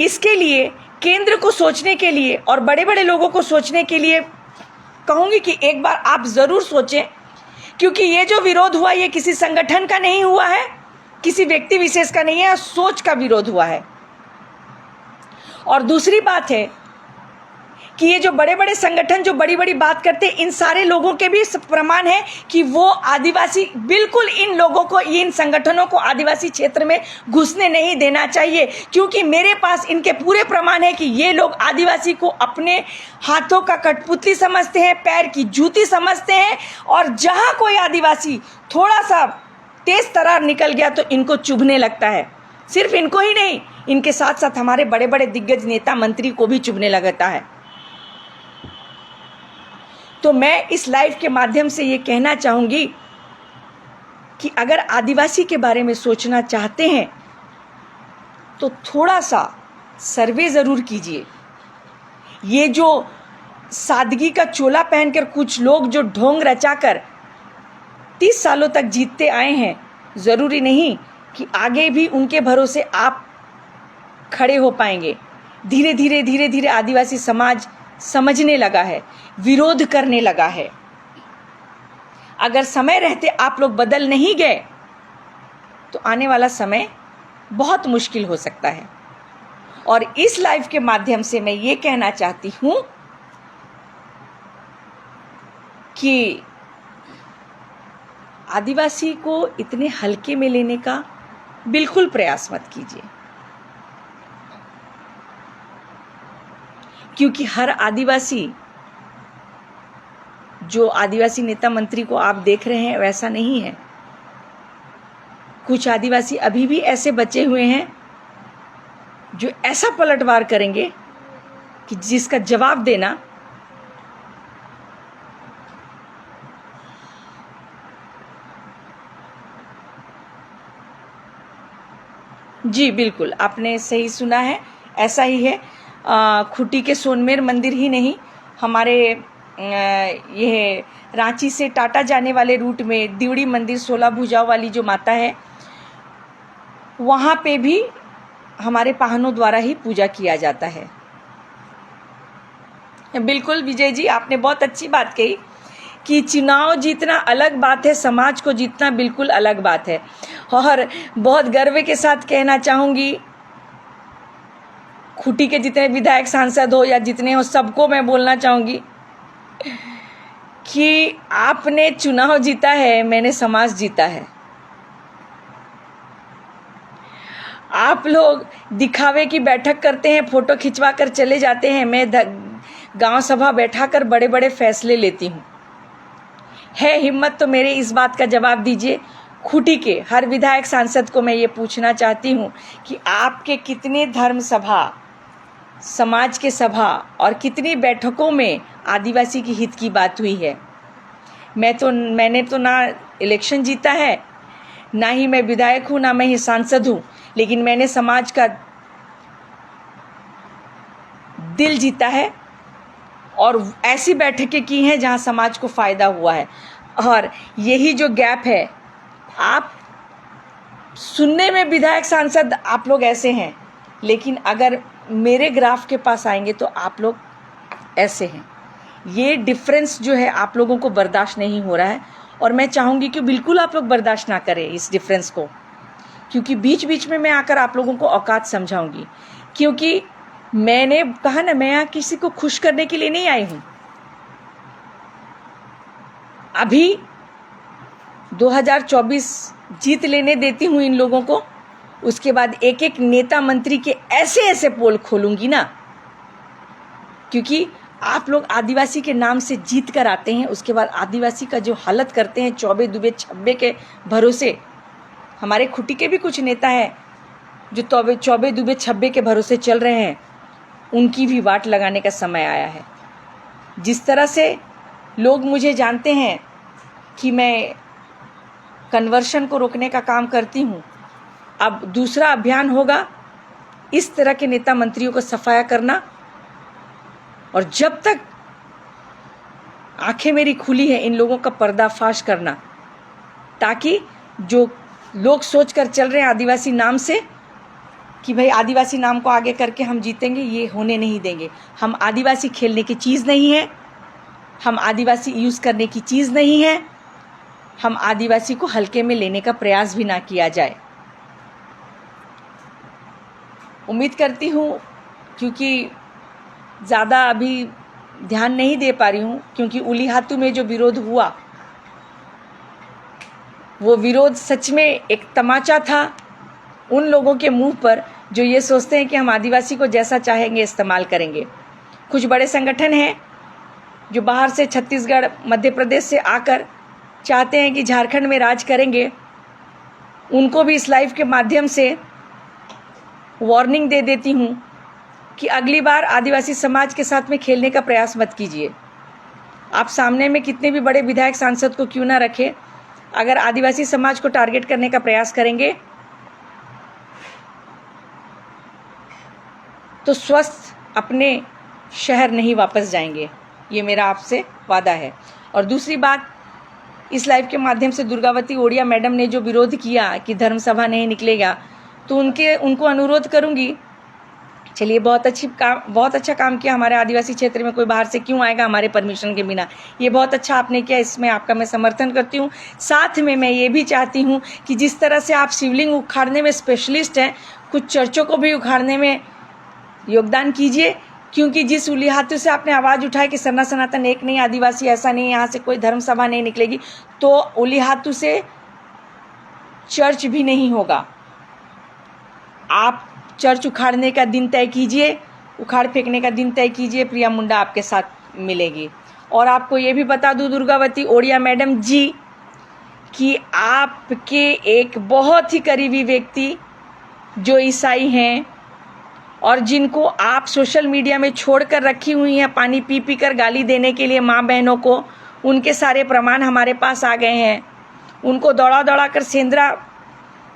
इसके लिए केंद्र को सोचने के लिए और बड़े बड़े लोगों को सोचने के लिए कहूँगी कि एक बार आप ज़रूर सोचें, क्योंकि ये जो विरोध हुआ ये किसी संगठन का नहीं हुआ है, किसी व्यक्ति विशेष का नहीं है, सोच का विरोध हुआ है। और दूसरी बात है कि ये जो बड़े बड़े संगठन जो बड़ी बड़ी बात करते हैं, इन सारे लोगों के भी प्रमाण है कि वो आदिवासी, बिल्कुल इन लोगों को, इन संगठनों को आदिवासी क्षेत्र में घुसने नहीं देना चाहिए, क्योंकि मेरे पास इनके पूरे प्रमाण है कि ये लोग आदिवासी को अपने हाथों का कठपुतली समझते हैं, पैर की जूती समझते हैं, और जहाँ कोई आदिवासी थोड़ा सा तेज तरार निकल गया तो इनको चुभने लगता है। सिर्फ इनको ही नहीं, इनके साथ साथ हमारे बड़े बड़े दिग्गज नेता मंत्री को भी चुभने लगता है। तो मैं इस लाइव के माध्यम से ये कहना चाहूँगी कि अगर आदिवासी के बारे में सोचना चाहते हैं तो थोड़ा सा सर्वे ज़रूर कीजिए। ये जो सादगी का चोला पहनकर कुछ लोग जो ढोंग रचाकर 30 सालों तक जीतते आए हैं, ज़रूरी नहीं कि आगे भी उनके भरोसे आप खड़े हो पाएंगे। धीरे धीरे आदिवासी समाज समझने लगा है, विरोध करने लगा है। अगर समय रहते आप लोग बदल नहीं गए तो आने वाला समय बहुत मुश्किल हो सकता है। और इस लाइव के माध्यम से मैं ये कहना चाहती हूँ कि आदिवासी को इतने हल्के में लेने का बिल्कुल प्रयास मत कीजिए, क्योंकि हर आदिवासी, जो आदिवासी नेता मंत्री को आप देख रहे हैं वैसा नहीं है। कुछ आदिवासी अभी भी ऐसे बचे हुए हैं जो ऐसा पलटवार करेंगे कि जिसका जवाब देना जी बिल्कुल आपने सही सुना है, ऐसा ही है। खुटी के सोनमेर मंदिर ही नहीं, हमारे यह रांची से टाटा जाने वाले रूट में दिवड़ी मंदिर 16 भुजाओं वाली जो माता है, वहाँ पे भी हमारे पाहनों द्वारा ही पूजा किया जाता है। बिल्कुल विजय जी, आपने बहुत अच्छी बात कही कि चुनाव जीतना अलग बात है, समाज को जीतना बिल्कुल अलग बात है। और बहुत गर्व के साथ कहना चाहूँगी, खूंटी के जितने विधायक सांसद हो या जितने हो, सबको मैं बोलना चाहूँगी कि आपने चुनाव जीता है, मैंने समाज जीता है। आप लोग दिखावे की बैठक करते हैं, फोटो खिंचवा कर चले जाते हैं। मैं गांव सभा बैठाकर बड़े बड़े फैसले लेती हूँ। है हिम्मत तो मेरे इस बात का जवाब दीजिए। खूंटी के हर विधायक सांसद को मैं ये पूछना चाहती हूँ कि आपके कितने धर्म सभा, समाज के सभा और कितनी बैठकों में आदिवासी की हित की बात हुई है। मैंने तो ना इलेक्शन जीता है, ना ही मैं विधायक हूँ, ना मैं ही सांसद हूँ, लेकिन मैंने समाज का दिल जीता है और ऐसी बैठकें की हैं जहाँ समाज को फ़ायदा हुआ है। और यही जो गैप है, आप सुनने में विधायक सांसद आप लोग ऐसे हैं, लेकिन अगर मेरे ग्राफ के पास आएंगे तो आप लोग ऐसे हैं। ये डिफरेंस जो है आप लोगों को बर्दाश्त नहीं हो रहा है, और मैं चाहूँगी कि बिल्कुल आप लोग बर्दाश्त ना करें इस डिफरेंस को, क्योंकि बीच बीच में मैं आकर आप लोगों को औकात समझाऊंगी। क्योंकि मैंने कहा ना, मैं यहाँ किसी को खुश करने के लिए नहीं आई हूँ। अभी 2024 जीत लेने देती हूँ इन लोगों को, उसके बाद एक एक नेता मंत्री के ऐसे ऐसे पोल खोलूंगी ना, क्योंकि आप लोग आदिवासी के नाम से जीत कर आते हैं, उसके बाद आदिवासी का जो हालत करते हैं चौबे दुबे छब्बे के भरोसे। हमारे खूंटी के भी कुछ नेता हैं जो चौबे दुबे छब्बे के भरोसे चल रहे हैं, उनकी भी वाट लगाने का समय आया है। जिस तरह से लोग मुझे जानते हैं कि मैं कन्वर्शन को रोकने का काम करती हूँ, अब दूसरा अभियान होगा इस तरह के नेता मंत्रियों को सफाया करना। और जब तक आंखें मेरी खुली है, इन लोगों का पर्दाफाश करना, ताकि जो लोग सोच कर चल रहे हैं आदिवासी नाम से कि भाई आदिवासी नाम को आगे करके हम जीतेंगे, ये होने नहीं देंगे। हम आदिवासी खेलने की चीज़ नहीं है, हम आदिवासी यूज़ करने की चीज़ नहीं है, हम आदिवासी को हल्के में लेने का प्रयास भी ना किया जाए। उम्मीद करती हूँ, क्योंकि ज़्यादा अभी ध्यान नहीं दे पा रही हूँ, क्योंकि उलीहातू में जो विरोध हुआ, वो विरोध सच में एक तमाचा था उन लोगों के मुंह पर जो ये सोचते हैं कि हम आदिवासी को जैसा चाहेंगे इस्तेमाल करेंगे। कुछ बड़े संगठन हैं जो बाहर से छत्तीसगढ़, मध्य प्रदेश से आकर चाहते हैं कि झारखंड में राज करेंगे। उनको भी इस लाइव के माध्यम से वार्निंग दे देती हूँ कि अगली बार आदिवासी समाज के साथ में खेलने का प्रयास मत कीजिए। आप सामने में कितने भी बड़े विधायक सांसद को क्यों ना रखें, अगर आदिवासी समाज को टारगेट करने का प्रयास करेंगे तो स्वस्थ अपने शहर नहीं वापस जाएंगे, ये मेरा आपसे वादा है। और दूसरी बात, इस लाइव के माध्यम से दुर्गावती ओडिया मैडम ने जो विरोध किया कि धर्म सभा नहीं निकलेगा, तो उनको अनुरोध करूंगी, चलिए बहुत अच्छा काम किया। हमारे आदिवासी क्षेत्र में कोई बाहर से क्यों आएगा हमारे परमिशन के बिना, ये बहुत अच्छा आपने किया, इसमें आपका मैं समर्थन करती हूँ। साथ में मैं ये भी चाहती हूँ कि जिस तरह से आप शिवलिंग उखाड़ने में स्पेशलिस्ट हैं, कुछ चर्चों को भी उखाड़ने में योगदान कीजिए, क्योंकि जिस उलिहातों से आपने आवाज़ उठाई कि सरना सनातन एक नहीं, आदिवासी ऐसा नहीं, यहाँ से कोई धर्म सभा नहीं निकलेगी, तो उलिहातों से चर्च भी नहीं होगा। आप चर्च उखाड़ने का दिन तय कीजिए, उखाड़ फेंकने का दिन तय कीजिए, प्रिया मुंडा आपके साथ मिलेगी। और आपको ये भी बता दूं दुर्गावती ओडिया मैडम जी कि आपके एक बहुत ही करीबी व्यक्ति जो ईसाई हैं और जिनको आप सोशल मीडिया में छोड़कर रखी हुई हैं पानी पी पी कर गाली देने के लिए माँ बहनों को, उनके सारे प्रमाण हमारे पास आ गए हैं। उनको दौड़ा दौड़ा कर सेंधरा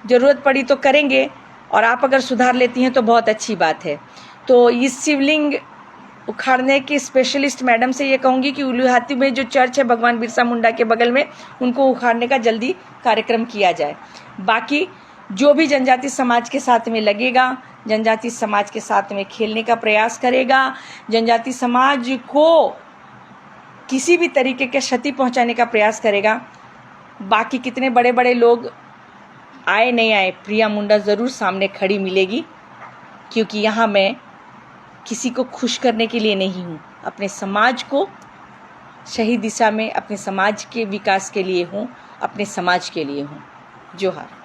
ज़रूरत पड़ी तो करेंगे, और आप अगर सुधार लेती हैं तो बहुत अच्छी बात है। तो इस शिवलिंग उखाड़ने के स्पेशलिस्ट मैडम से ये कहूँगी कि उलिहाती में जो चर्च है भगवान बिरसा मुंडा के बगल में, उनको उखाड़ने का जल्दी कार्यक्रम किया जाए। बाकी जो भी जनजाति समाज के साथ में लगेगा, जनजाति समाज के साथ में खेलने का प्रयास करेगा, जनजाति समाज को किसी भी तरीके के क्षति पहुंचाने का प्रयास करेगा, बाकी कितने बड़े बड़े लोग आए नहीं आए, प्रिया मुंडा ज़रूर सामने खड़ी मिलेगी, क्योंकि यहाँ मैं किसी को खुश करने के लिए नहीं हूँ, अपने समाज को सही दिशा में, अपने समाज के विकास के लिए हूँ, अपने समाज के लिए हूँ। जोहार।